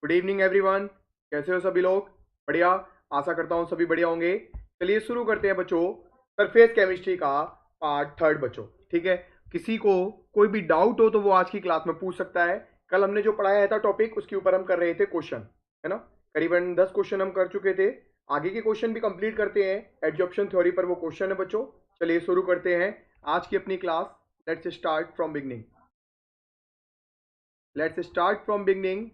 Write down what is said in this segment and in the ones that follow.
Good evening everyone. कैसे हो सभी लोग? बढ़िया। आशा करता हूँ सभी बढ़िया होंगे। चलिए शुरू करते हैं बच्चों, सरफेस केमिस्ट्री का पार्ट थर्ड बच्चों। ठीक है, किसी को कोई भी डाउट हो तो वो आज की क्लास में पूछ सकता है। कल हमने जो पढ़ाया था टॉपिक, उसके ऊपर हम कर रहे थे क्वेश्चन, है ना। करीबन 10 क्वेश्चन हम कर चुके थे। आगे के क्वेश्चन भी कंप्लीट करते हैं। एडजॉर्प्शन थ्योरी पर वो क्वेश्चन है बच्चों। चलिए शुरू करते हैं आज की अपनी class. Let's start from beginning.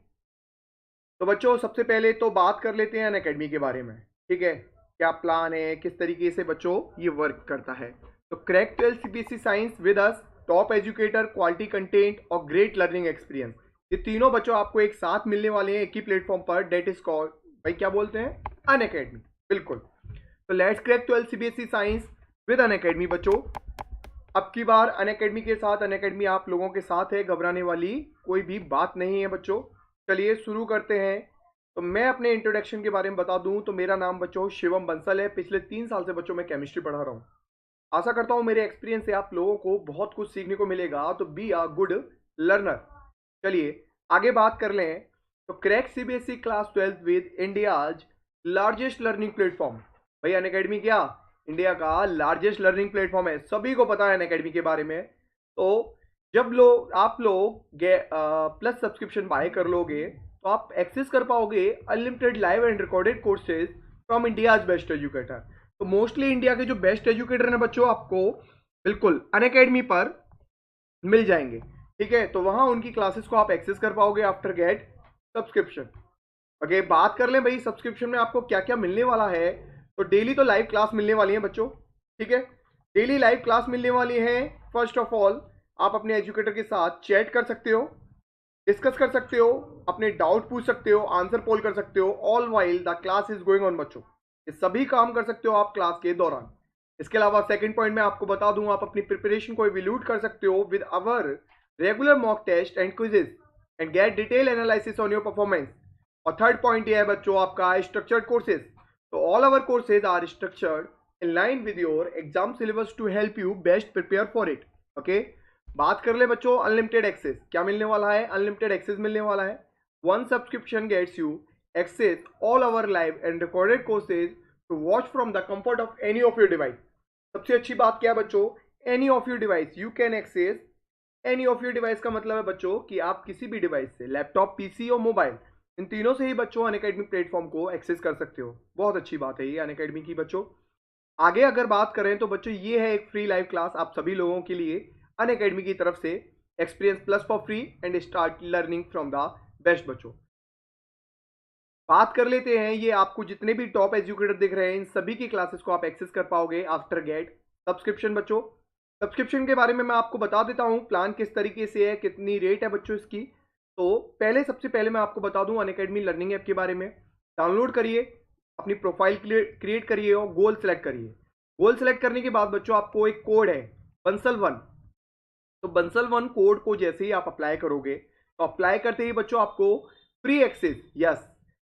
तो बच्चों सबसे पहले तो बात कर लेते हैं अनअकैडमी के बारे में। ठीक है, क्या प्लान है, किस तरीके से बच्चों ये वर्क करता है। तो crack 12 CBSE science with us, top educator, quality content और ग्रेट लर्निंग एक्सपीरियंस, ये तीनों बच्चों आपको एक साथ मिलने वाले हैं एक ही प्लेटफॉर्म पर। डेट इज कॉल्ड, भाई क्या बोलते हैं, अनअकैडमी। बिल्कुल। तो let's crack 12 CBSE science with Unacademy बच्चों। अब की बार अनअकैडमी के साथ, अनअकैडमी आप लोगों के साथ है, घबराने वाली कोई भी बात नहीं है बच्चों। चलिए शुरू करते हैं। तो मैं अपने इंट्रोडक्शन के बारे में बता दूं तो मेरा नाम बच्चों शिवम बंसल है। पिछले 3 साल से बच्चों मैं केमिस्ट्री पढ़ा रहा हूं। आशा करता हूं मेरे एक्सपीरियंस से आप लोगों को बहुत कुछ सीखने को मिलेगा। तो बी अ गुड लर्नर। चलिए आगे बात कर लें। तो crack CBSE class 12 with India's largest learning platform. भाई अनअकैडमी क्या इंडिया का लार्जेस्ट लर्निंग प्लेटफॉर्म है, सभी को पता है अनअकैडमी के बारे में। तो जब लोग आप लोग प्लस सब्सक्रिप्शन बाय कर लोगे तो आप एक्सेस कर पाओगे unlimited live and recorded courses from India's best educator. तो मोस्टली इंडिया के जो बेस्ट एजुकेटर हैं बच्चों, आपको बिल्कुल अनअकैडमी पर मिल जाएंगे। ठीक है, तो वहां उनकी क्लासेस को आप एक्सेस कर पाओगे आफ्टर गेट सब्सक्रिप्शन। ओके, बात कर लें भाई सब्सक्रिप्शन में आपको क्या क्या मिलने वाला है। तो डेली तो लाइव क्लास मिलने वाली है बच्चों। ठीक है, डेली लाइव क्लास मिलने वाली है। फर्स्ट ऑफ ऑल आप अपने एजुकेटर के साथ चैट कर सकते हो, डिस्कस कर सकते हो, अपने डाउट पूछ सकते हो, आंसर पोल कर सकते हो, all while the class is going on बच्चों। ये सभी काम कर सकते हो आप क्लास के दौरान। इसके अलावा सेकंड पॉइंट में आपको बता दूं, आप अपनी प्रिपरेशन को इवैल्यूएट कर सकते हो with our regular mock test and quizzes and get detail analysis on your performance. और थर्ड पॉइंट ये है बच्चों आपका स्ट्रक्चर्ड कोर्सेज। तो all our courses are structured in line with your exam syllabus to help you best prepare for it. Okay, बात कर ले बच्चों अनलिमिटेड एक्सेस। क्या मिलने वाला है? अनलिमिटेड एक्सेस मिलने वाला है। One subscription gets you access all our live and recorded courses to watch from the comfort of any of your device. सबसे अच्छी बात क्या है बच्चों, any of your device you can access. Any of your device का मतलब है बच्चों कि आप किसी भी डिवाइस से, लैपटॉप, पीसी और मोबाइल, इन तीनों से ही बच्चों अनअकैडमी प्लेटफॉर्म को एक्सेस कर सकते हो। बहुत अच्छी बात है ये अनअकैडमी की बच्चों। आगे अगर बात करें तो बच्चों ये है एक फ्री लाइव क्लास आप सभी लोगों के लिए अनअकैडमी की तरफ से, experience plus for free and start learning from the best बच्चों। बात कर लेते हैं, ये आपको जितने भी टॉप एजुकेटर दिख रहे हैं इन सभी की क्लासेस को आप एक्सेस कर पाओगे आफ्टर गेट सब्सक्रिप्शन बच्चों। सब्सक्रिप्शन के बारे में मैं आपको बता देता हूं प्लान किस तरीके से है, कितनी रेट है बच्चों इसकी। तो पहले सबसे पहले मैं आपको बता दूं अनअकैडमी लर्निंग ऐप के बारे में। डाउनलोड करिए, अपनी प्रोफाइल क्रिएट करिए और गोल सेलेक्ट करिए। गोल सेलेक्ट करने के बाद बच्चों आपको एक कोड है बंसल 1। तो बंसल 1 कोड को जैसे ही आप अप्लाई करोगे, तो अप्लाई करते ही बच्चों आपको फ्री एक्सेस, यस,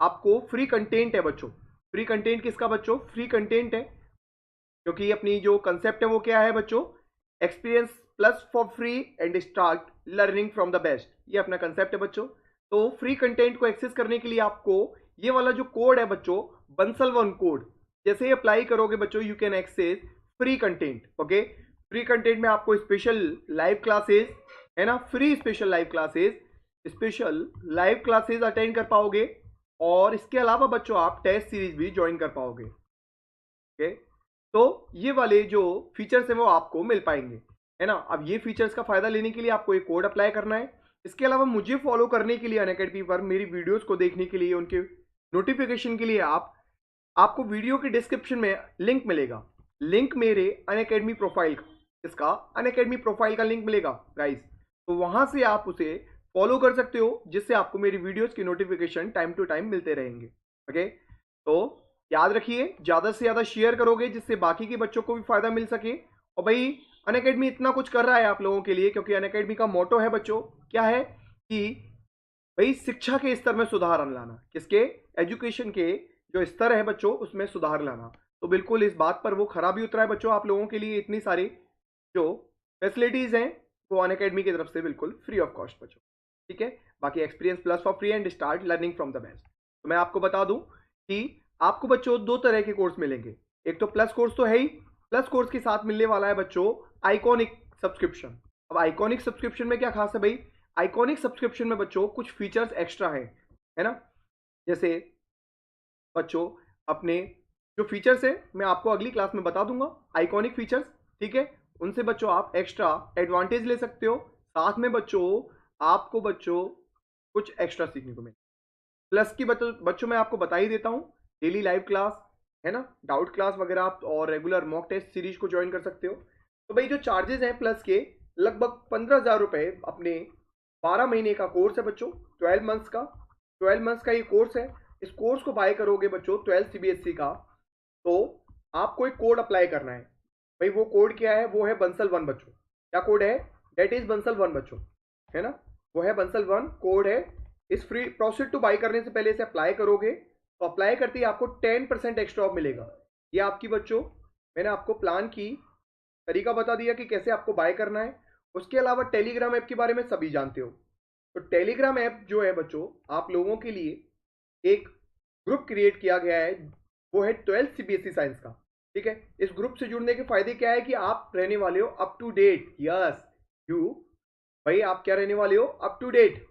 आपको फ्री कंटेंट है बच्चों। फ्री कंटेंट किसका बच्चों? फ्री कंटेंट है, क्योंकि अपनी जो कंसेप्ट है वो क्या है बच्चों, experience plus for free and start learning from the best. ये अपना कंसेप्ट है बच्चों। तो फ्री कंटेंट को एक्सेस करने के लिए आपको ये वाला जो कोड है बच्चों, बंसल 1 कोड, जैसे ही अप्लाई करोगे बच्चों you can access free content. Okay, free content में आपको स्पेशल लाइव क्लासेस, है ना, free special live classes, special live classes attend कर पाओगे। और इसके अलावा बच्चों आप टेस्ट सीरीज भी ज्वाइन कर पाओगे। ओके, तो ये वाले जो फीचर्स हैं वो आपको मिल पाएंगे, है ना। अब ये फीचर्स का फायदा लेने के लिए आपको एक कोड अप्लाई करना है। इसके अलावा मुझे फॉलो करने के लिए अनअकैडमी पर, मेरी वीडियोस को देखने के लिए, उनके नोटिफिकेशन के लिए आपको वीडियो के डिस्क्रिप्शन में लिंक मिलेगा। लिंक मेरे अनअकैडमी प्रोफाइल का, इसका अनअकैडमी प्रोफाइल का लिंक मिलेगा गाइस। तो वहां से आप उसे फॉलो कर सकते हो, जिससे आपको मेरी वीडियोस की नोटिफिकेशन टाइम टू टाइम मिलते रहेंगे। ओके, तो याद रखिए ज्यादा से ज्यादा शेयर करोगे जिससे बाकी के बच्चों को भी फायदा मिल सके। और भाई अनअकैडमी इतना कुछ कर रहा है आप लोगों के लिए, क्योंकि अनअकैडमी का मोटो है बच्चों, क्या है कि भाई शिक्षा के स्तर में सुधार लाना। किसके? एजुकेशन के जो स्तर है बच्चों उसमें सुधार लाना। तो बिल्कुल इस बात पर वो खरा भी उतरा है बच्चों। आप लोगों के लिए इतनी सारी जो फैसिलिटीज हैं वो अनअकैडमी की तरफ से बिल्कुल फ्री ऑफ कॉस्ट बच्चों। ठीक है। बाकी experience plus for free and start learning from the best. तो मैं आपको बता दूं कि आपको बच्चों दो तरह के कोर्स मिलेंगे। एक तो प्लस कोर्स तो है ही, प्लस कोर्स के साथ मिलने वाला है बच्चों आइकॉनिक सब्सक्रिप्शन। अब आइकॉनिक सब्सक्रिप्शन में क्या खास है भाई, आइकॉनिक सब्सक्रिप्शन में बच्चों कुछ फीचर्स एक्स्ट्रा है ना। जैसे बच्चों अपने जो फीचर्स है मैं आपको अगली क्लास में बता दूंगा, आइकॉनिक फीचर्स, ठीक है। उनसे बच्चों आप एक्स्ट्रा एडवांटेज ले सकते हो, साथ में बच्चों आपको बच्चों कुछ एक्स्ट्रा सीखने को मिले। प्लस की बच्चों मैं आपको बता ही देता हूँ, डेली लाइव क्लास है ना, डाउट क्लास वगैरह आप और रेगुलर मॉक टेस्ट सीरीज को ज्वाइन कर सकते हो। तो भाई जो चार्जेस हैं प्लस के लगभग 15,000 रुपये अपने 12 महीने का कोर्स है बच्चों, 12 मंथ्स का ये कोर्स है। इस कोर्स को बाय करोगे बच्चों 12 CBSE का, तो आपको एक कोड अप्लाई करना है। भाई वो कोड क्या है, वो है बंसल 1 बच्चों। क्या कोड है, डेट इज बंसल 1 बच्चों, है ना, वो है बंसल 1 कोड है। इस फ्री प्रोसीड टू बाई करने से पहले इसे अप्लाई करोगे तो अप्लाई करते ही आपको 10% एक्स्ट्रा ऑफ मिलेगा। ये आपकी बच्चों मैंने आपको प्लान की तरीका बता दिया कि कैसे आपको बाय करना है। उसके अलावा टेलीग्राम ऐप के बारे में सभी जानते हो, तो टेलीग्राम ऐप जो है बच्चों आप लोगों के लिए एक ग्रुप क्रिएट किया गया है, वो है 12 CBSE साइंस का, ठीक है। इस ग्रुप से जुड़ने के फायदे क्या है कि आप रहने वाले हो up to date. Yes you भाई आप क्या रहने वाले हो, up to date.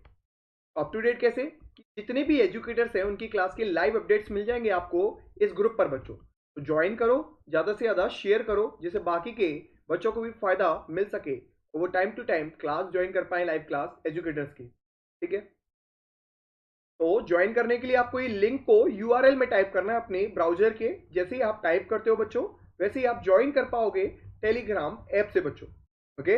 Up to date कैसे कि जितने भी एजुकेटर्स हैं उनकी क्लास के लाइव अपडेट्स मिल जाएंगे आपको इस ग्रुप पर बच्चों। तो ज्वाइन करो, ज़्यादा से ज़्यादा शेयर करो जिससे बाकी के बच्चों को भी फायदा मिल सके और वो time to time class join कर पाए, लाइव क्लास एजुकेटर्स की, ठीक है। तो ज्वाइन करने के लिए आपको ये लिंक को URL में टाइप करना है अपने ब्राउजर के। जैसे ही आप टाइप करते हो बच्चों वैसे ही आप ज्वाइन कर पाओगे टेलीग्राम ऐप से बच्चों, ओके।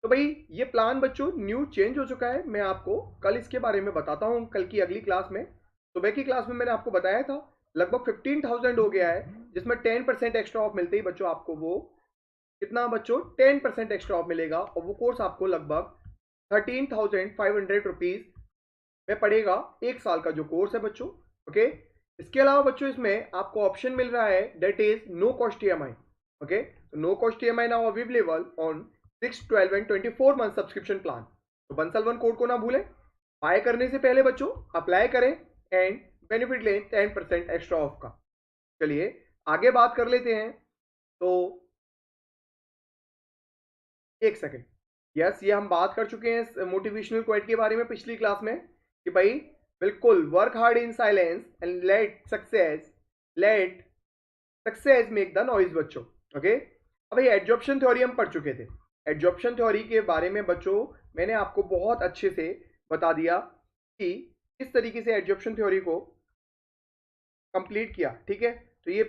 तो भाई ये प्लान बच्चों न्यू चेंज हो चुका है, मैं आपको कल इसके बारे में बताता हूँ, कल की अगली क्लास में। सुबह की क्लास में मैंने आपको बताया था लगभग 15,000 हो गया है, जिसमें 10% एक्स्ट्रा ऑफ मिलते ही बच्चों आपको वो कितना बच्चों 10% एक्स्ट्रा ऑफ मिलेगा और वो कोर्स आपको लगभग 13,500 रुपीज में पड़ेगा, 1 साल का जो कोर्स है बच्चों, ओके। इसके अलावा बच्चों इसमें आपको ऑप्शन मिल रहा है that is no cost EMI, okay. No cost EMI now available on 6, 12 and 24 month subscription plan. तो बंसल 1 कोड को ना भूलें, बाय करने से पहले बच्चों अप्लाई करें एंड बेनिफिट लें 10% एक्स्ट्रा ऑफ का। चलिए आगे बात कर लेते हैं। तो एक सेकेंड, यस ये हम बात कर चुके हैं मोटिवेशनल क्वाइट के बारे में पिछली क्लास में कि भाई बिल्कुल work hard in silence and let success make the noise बच्चों, ओके। अब ये एडजॉर्प्शन थ्योरी हम पढ़ चुके थे। एडजॉर्प्शन थ्योरी के बारे में बच्चों मैंने आपको बहुत अच्छे से बता दिया कि किस तरीके से एडजॉर्प्शन थ्योरी को कंप्लीट किया, ठीक है। तो ये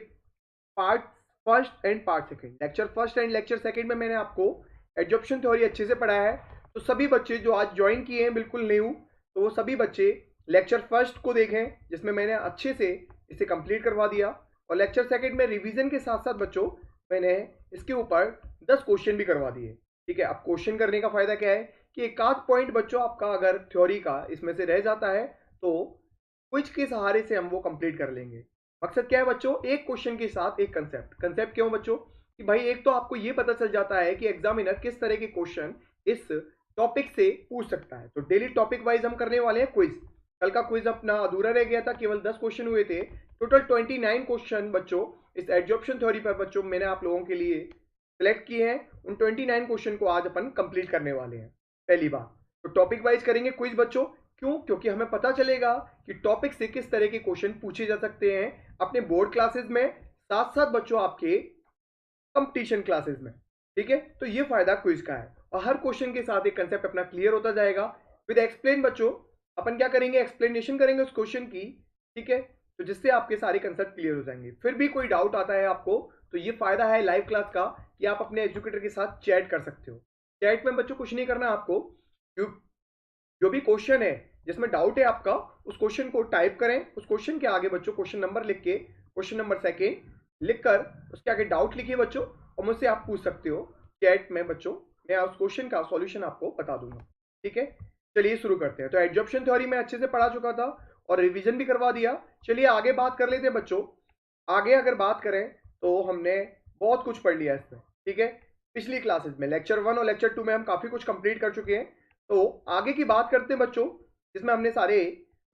part first and part second, lecture first and lecture second में मैंने आपको एडजॉर्प्शन थ्योरी अच्छे से पढ़ाया है। तो सभी बच्चे जो आज ज्वाइन किए हैं बिल्कुल न्यू, तो वो सभी बच्चे लेक्चर फर्स्ट को देखें जिसमें मैंने अच्छे से इसे कंप्लीट करवा दिया, और लेक्चर सेकंड में रिवीजन के साथ साथ बच्चों मैंने इसके ऊपर 10 क्वेश्चन भी करवा दिए, ठीक है। अब क्वेश्चन करने का फायदा क्या है कि एक आध पॉइंट बच्चों आपका अगर थ्योरी का इसमें से रह जाता है तो क्विज के सहारे से हम वो कंप्लीट कर लेंगे। मकसद क्या है बच्चों, एक क्वेश्चन के साथ एक कंसेप्ट। कंसेप्ट क्यों बच्चों कि भाई एक तो आपको ये पता चल जाता है कि एग्जामिनर किस तरह के क्वेश्चन इस टॉपिक से पूछ सकता है। तो डेली टॉपिक वाइज हम करने वाले हैं क्विज। कल का क्विज अपना अधूरा रह गया था, केवल 10 क्वेश्चन हुए थे, टोटल 29 क्वेश्चन बच्चों इस एडजॉर्प्शन थ्योरी पर बच्चों मैंने आप लोगों के लिए सिलेक्ट किए हैं। उन 29 क्वेश्चन को आज अपन कंप्लीट करने वाले हैं पहली बार। तो टॉपिक वाइज करेंगे क्विज बच्चों, क्यों, क्योंकि हमें पता चलेगा कि टॉपिक से किस तरह के क्वेश्चन पूछे जा सकते हैं अपने बोर्ड क्लासेस में, साथ साथ बच्चों आपके कंपटीशन क्लासेस में, ठीक है। तो ये फायदा क्विज का है और हर क्वेश्चन के साथ एक कंसेप्ट अपना क्लियर होता जाएगा विद एक्सप्लेन। बच्चों अपन क्या करेंगे, एक्सप्लेनेशन करेंगे उस क्वेश्चन की, ठीक है, तो जिससे आपके सारे कंसेप्ट क्लियर हो जाएंगे। फिर भी कोई डाउट आता है आपको तो ये फायदा है लाइव क्लास का कि आप अपने एजुकेटर के साथ चैट कर सकते हो। चैट में बच्चों कुछ नहीं करना आपको, जो भी क्वेश्चन है जिसमें डाउट है आपका उस क्वेश्चन को टाइप करें, उस क्वेश्चन के आगे बच्चों क्वेश्चन नंबर लिख के, क्वेश्चन नंबर सेकेंड लिखकर उसके आगे डाउट लिखिए बच्चों, और मुझसे आप पूछ सकते हो चैट में बच्चों, मैं उस क्वेश्चन का सॉल्यूशन आपको बता दूंगा, ठीक है। चलिए शुरू करते हैं। तो एडजॉर्प्शन थ्योरी में अच्छे से पढ़ा चुका था और रिवीजन भी करवा दिया। चलिए आगे बात कर लेते हैं बच्चों। आगे अगर बात करें तो हमने बहुत कुछ पढ़ लिया इसमें, ठीक है। पिछली क्लासेस में लेक्चर 1 और लेक्चर 2 में हम काफी कुछ कंप्लीट कर चुके हैं। तो आगे की बात करते हैं बच्चों, जिसमें हमने सारे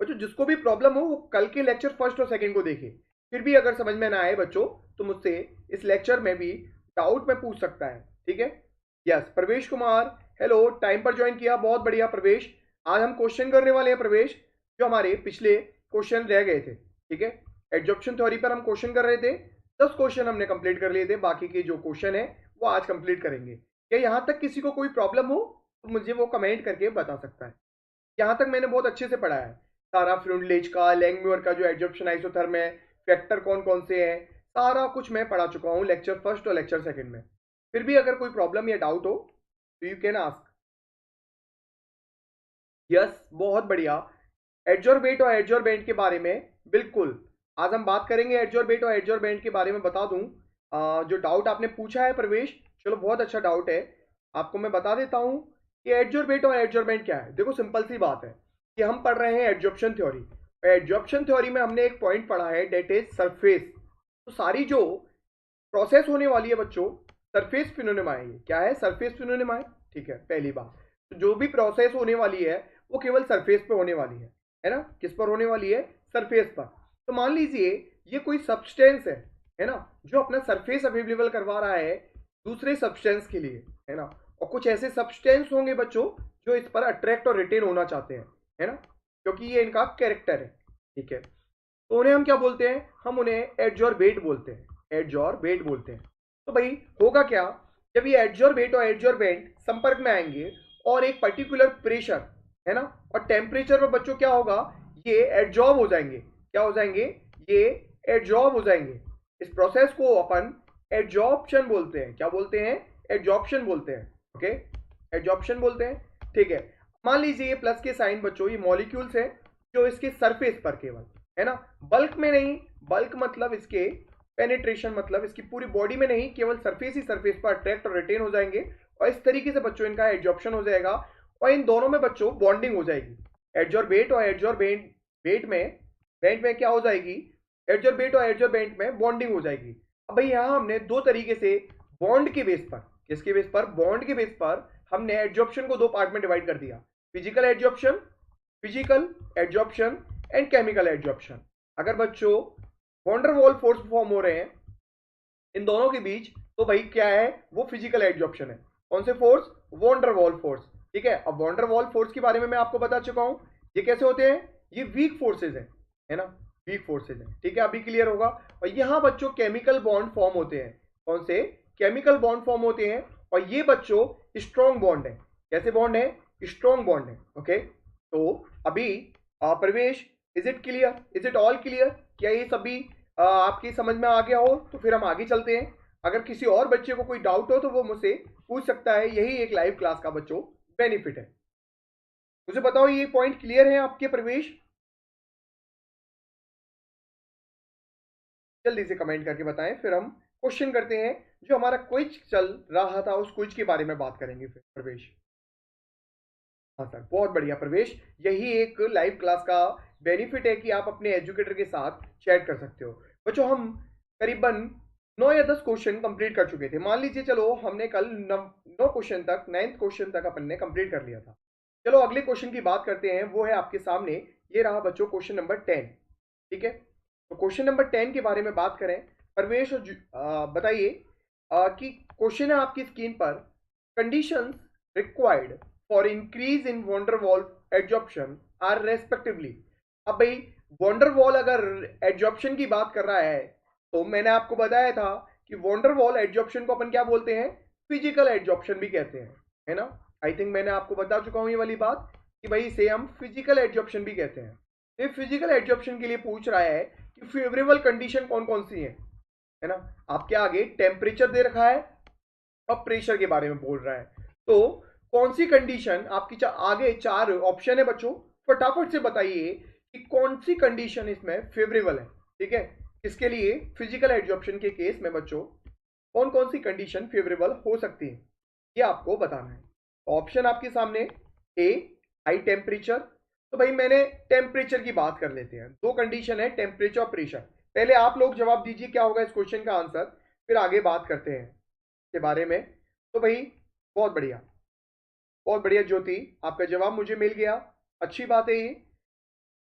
बच्चों जिसको भी प्रॉब्लम हो वो कल के लेक्चर फर्स्ट और सेकंड को देखे। फिर भी अगर समझ में ना आए बच्चों तो मुझसे इस लेक्चर में भी डाउट में पूछ सकता है, ठीक है। यस प्रवेश कुमार, हेलो, टाइम पर ज्वाइन किया, बहुत बढ़िया प्रवेश। आज हम क्वेश्चन करने वाले हैं प्रवेश, जो हमारे पिछले क्वेश्चन रह गए थे, ठीक है। एडजॉर्प्शन थ्योरी पर हम क्वेश्चन कर रहे थे, 10 क्वेश्चन हमने कंप्लीट कर लिए थे, बाकी के जो क्वेश्चन है वो आज कंप्लीट करेंगे। क्या यहाँ तक किसी को कोई प्रॉब्लम हो तो मुझे वो कमेंट करके बता सकता है। यहाँ तक मैंने बहुत अच्छे से पढ़ा है, सारा फ्रुंडलेज का, लैंगम्यूर का जो एडजॉर्प्शन आइसोथर्म है, फैक्टर कौन कौन से हैं, सारा कुछ मैं पढ़ा चुका हूँ लेक्चर फर्स्ट और लेक्चर सेकंड में। फिर भी अगर कोई प्रॉब्लम या डाउट हो तो यू कैन आस्क। यस बहुत बढ़िया। एडजॉर्बेट और एडजॉर्बेंट के बारे में बिल्कुल आज हम बात करेंगे। एडजॉर्बेट और एडजॉर्बेंट के बारे में बता दूं, जो डाउट आपने पूछा है प्रवेश, चलो बहुत अच्छा डाउट है, आपको मैं बता देता हूं कि एडजॉर्बेट और एडजॉर्बेंट क्या है। देखो सिंपल सी बात है कि हम पढ़ रहे हैं एडजॉर्प्शन थ्योरी। एडजॉर्प्शन थ्योरी में हमने एक पॉइंट पढ़ा है डेट इज सरफेस। तो सारी जो प्रोसेस होने वाली है बच्चों, सरफेस फिनोमेना है। क्या है? सरफेस फिनोमेना है, ठीक है। पहली बात तो जो भी प्रोसेस होने वाली है वो केवल सरफेस पे होने वाली है ना। किस पर होने वाली है? सरफेस पर। तो मान लीजिए ये कोई सब्सटेंस है ना, जो अपना सरफेस अवेलेबल करवा रहा है दूसरे सब्सटेंस के लिए, है ना। और कुछ ऐसे सब्सटेंस होंगे बच्चों जो इस पर अट्रैक्ट और रिटेन होना चाहते हैं, है ना, क्योंकि ये इनका कैरेक्टर है, ठीक है। तो उन्हें हम क्या बोलते हैं? हम उन्हें एडजॉर्बेट बोलते हैं, एडजॉर्बेट बोलते हैं। तो भाई होगा क्या, जब ये एडजॉर्बेट और एडजॉर्बेंट संपर्क में आएंगे और एक पर्टिकुलर प्रेशर, है ना, और टेम्परेचर पर बच्चों क्या होगा, ये एडजॉर्ब हो जाएंगे। क्या हो जाएंगे? ये एडजॉर्ब हो जाएंगे। इस प्रोसेस को अपन एडजॉर्प्शन बोलते हैं। क्या बोलते हैं? एडजॉर्प्शन बोलते हैं, ओके, एडजॉर्प्शन बोलते हैं, ठीक है। मान लीजिए ये प्लस के साइन बच्चों, ये मॉलिक्यूल्स हैं जो इसके सरफेस पर केवल, है ना, बल्क में नहीं। बल्क मतलब इसके पेनिट्रेशन, मतलब इसकी पूरी बॉडी में नहीं, केवल सरफेस ही सरफेस पर अट्रैक्ट और रिटेन हो जाएंगे। और इस तरीके से बच्चों इनका एडजॉर्प्शन हो जाएगा और इन दोनों में बच्चों बॉन्डिंग हो जाएगी। एडजॉर्बेट और एडजॉर्बेंट बेट में बेंट में क्या हो जाएगी? एडजॉर्बेट और एडजॉर्बेंट में बॉन्डिंग हो जाएगी। अब भाई यहाँ हमने दो तरीके से बॉन्ड के बेस पर, किसके बेस पर? बॉन्ड के बेस पर हमने एडजॉर्प्शन को दो पार्ट में डिवाइड कर दिया, physical adsorption, physical adsorption and chemical adsorption. अगर बच्चों वॉन्डर वॉल फोर्स फॉर्म हो रहे हैं इन दोनों के बीच, तो भाई क्या है? वो फिजिकल एडजॉर्प्शन है। कौन से फोर्स? वॉन्डर वॉल फोर्स, ठीक है। अब वॉन्डर वॉल फोर्स के बारे में मैं आपको बता चुका हूं, ये कैसे होते हैं? ये वीक फोर्सेज है ना, वीक फोर्सेज है, ठीक है, अभी क्लियर होगा। और यहां बच्चों केमिकल बॉन्ड फॉर्म होते हैं। कौन से? केमिकल बॉन्ड फॉर्म होते हैं। और ये बच्चों स्ट्रॉन्ग बॉन्ड है। कैसे बॉन्ड है? स्ट्रॉन्ग बॉन्ड है, ओके। तो अभी प्रवेश, is it clear? Is it all clear? क्या ये सभी आपकी समझ में आ गया हो तो फिर हम आगे चलते हैं। अगर किसी और बच्चे को कोई डाउट हो तो वो मुझसे पूछ सकता है। यही एक लाइव क्लास का बच्चों बेनिफिट है। मुझे बताओ ये पॉइंट क्लियर है आपके प्रवेश? जल्दी से कमेंट करके बताएं, फिर हम क्वेश्चन करते हैं। जो हमारा क्विज चल रहा था उस क्विज के बारे में बात करेंगे फिर प्रवेश। हाँ सर, बहुत बढ़िया प्रवेश। यही एक लाइव क्लास का बेनिफिट है कि आप अपने एजुकेटर के साथ चैट कर सकते हो। बच्चों हम करीबन 9 या 10 क्वेश्चन कंप्लीट कर चुके थे। मान लीजिए चलो हमने कल 9 क्वेश्चन तक, 9th क्वेश्चन तक अपन ने कंप्लीट कर लिया था। चलो अगले क्वेश्चन की बात करते हैं, वो है आपके सामने, ये रहा बच्चों क्वेश्चन नंबर 10, ठीक है। तो क्वेश्चन नंबर 10 के बारे में बात करें प्रवेश, बताइए कि क्वेश्चन है आपकी स्क्रीन पर, conditions required for increase in van der Waals adsorption are respectively. अब भाई वॉन्डर वॉल अगर एडजॉर्प्शन की बात कर रहा है तो मैंने आपको बताया था कि वॉन्डर वॉल एडजॉर्प्शन को अपन क्या बोलते हैं? फिजिकल एडजॉर्प्शन भी कहते हैं, है ना। आई थिंक मैंने आपको बता चुका हूं ये वाली बात कि भाई इसे हम फिजिकल एडजॉर्प्शन भी कहते हैं। तो फिजिकल एडजॉर्प्शन के लिए पूछ रहा है कि फेवरेबल कंडीशन कौन कौन सी है ना। आपके आगे टेम्परेचर दे रखा है और प्रेशर के बारे में बोल रहा है। तो कौन सी कंडीशन आपकी आगे 4 ऑप्शन है बच्चों, फटाफट से बताइए कि कौन सी कंडीशन इसमें फेवरेबल है, ठीक है। इसके लिए फिजिकल एडजॉर्प्शन के केस में बच्चों कौन कौन सी कंडीशन फेवरेबल हो सकती है ये आपको बताना है। ऑप्शन आपके सामने, ए हाई टेम्परेचर। तो भाई मैंने टेम्परेचर की बात कर लेते हैं। दो कंडीशन है, टेम्परेचर और प्रेशर। पहले आप लोग जवाब दीजिए क्या होगा इस क्वेश्चन का आंसर, फिर आगे बात करते हैं के बारे में। तो भाई बहुत बढ़िया, बहुत बढ़िया ज्योति, आपका जवाब मुझे मिल गया, अच्छी बात है ये।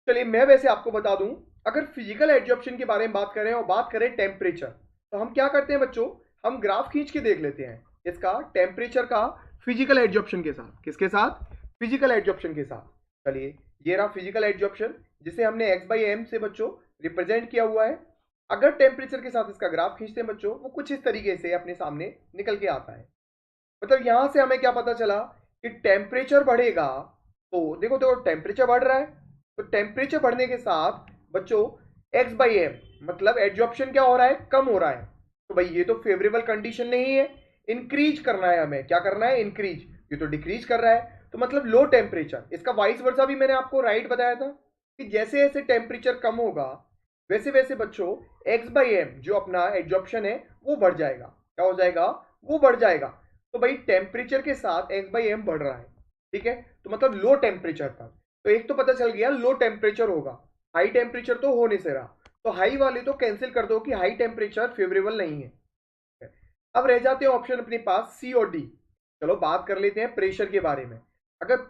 चलिए मैं वैसे आपको बता दूं, अगर फिजिकल एड्जॉर्प्शन के बारे में बात करें और बात करें टेम्परेचर, तो हम क्या करते हैं बच्चों, हम ग्राफ खींच के देख लेते हैं इसका टेम्परेचर का फिजिकल एड्जॉर्प्शन के साथ। किसके साथ? फिजिकल एड्जॉर्प्शन के साथ। चलिए ये रहा फिजिकल एड्जॉर्प्शन, जिसे हमने x/m से बच्चों रिप्रेजेंट किया हुआ है। अगर टेम्परेचर के साथ इसका ग्राफ खींचते हैं बच्चों, वो कुछ इस तरीके से अपने सामने निकल के आता है। मतलब यहां से हमें क्या पता चला कि टेम्परेचर बढ़ेगा, तो देखो देखो टेम्परेचर बढ़ रहा है, तो टेम्परेचर बढ़ने के साथ बच्चों x/m मतलब एड्जॉर्प्शन क्या हो रहा है, कम हो रहा है। तो भाई ये तो फेवरेबल कंडीशन नहीं है, इंक्रीज करना है हमें, क्या करना है, इंक्रीज। ये तो डिक्रीज कर रहा है, तो मतलब लो टेम्परेचर। इसका वाइस वर्सा भी मैंने आपको राइट बताया था कि जैसे जैसे टेम्परेचर कम होगा वैसे वैसे बच्चों x/m जो अपना एड्जॉर्प्शन है वो बढ़ जाएगा। क्या हो जाएगा, वो बढ़ जाएगा। तो भाई टेम्परेचर के साथ x/m बढ़ रहा है, ठीक है, तो मतलब लो टेम्परेचर पर। तो एक तो पता चल गया लो टेम्परेचर होगा, हाई टेम्परेचर तो हो नहीं से रहा, तो हाई वाले तो कैंसिल कर दो कि हाई टेम्परेचर फेवरेबल नहीं है। अब रह जाते हैं ऑप्शन अपने पास सी और डी। चलो बात कर लेते हैं प्रेशर के बारे में। अगर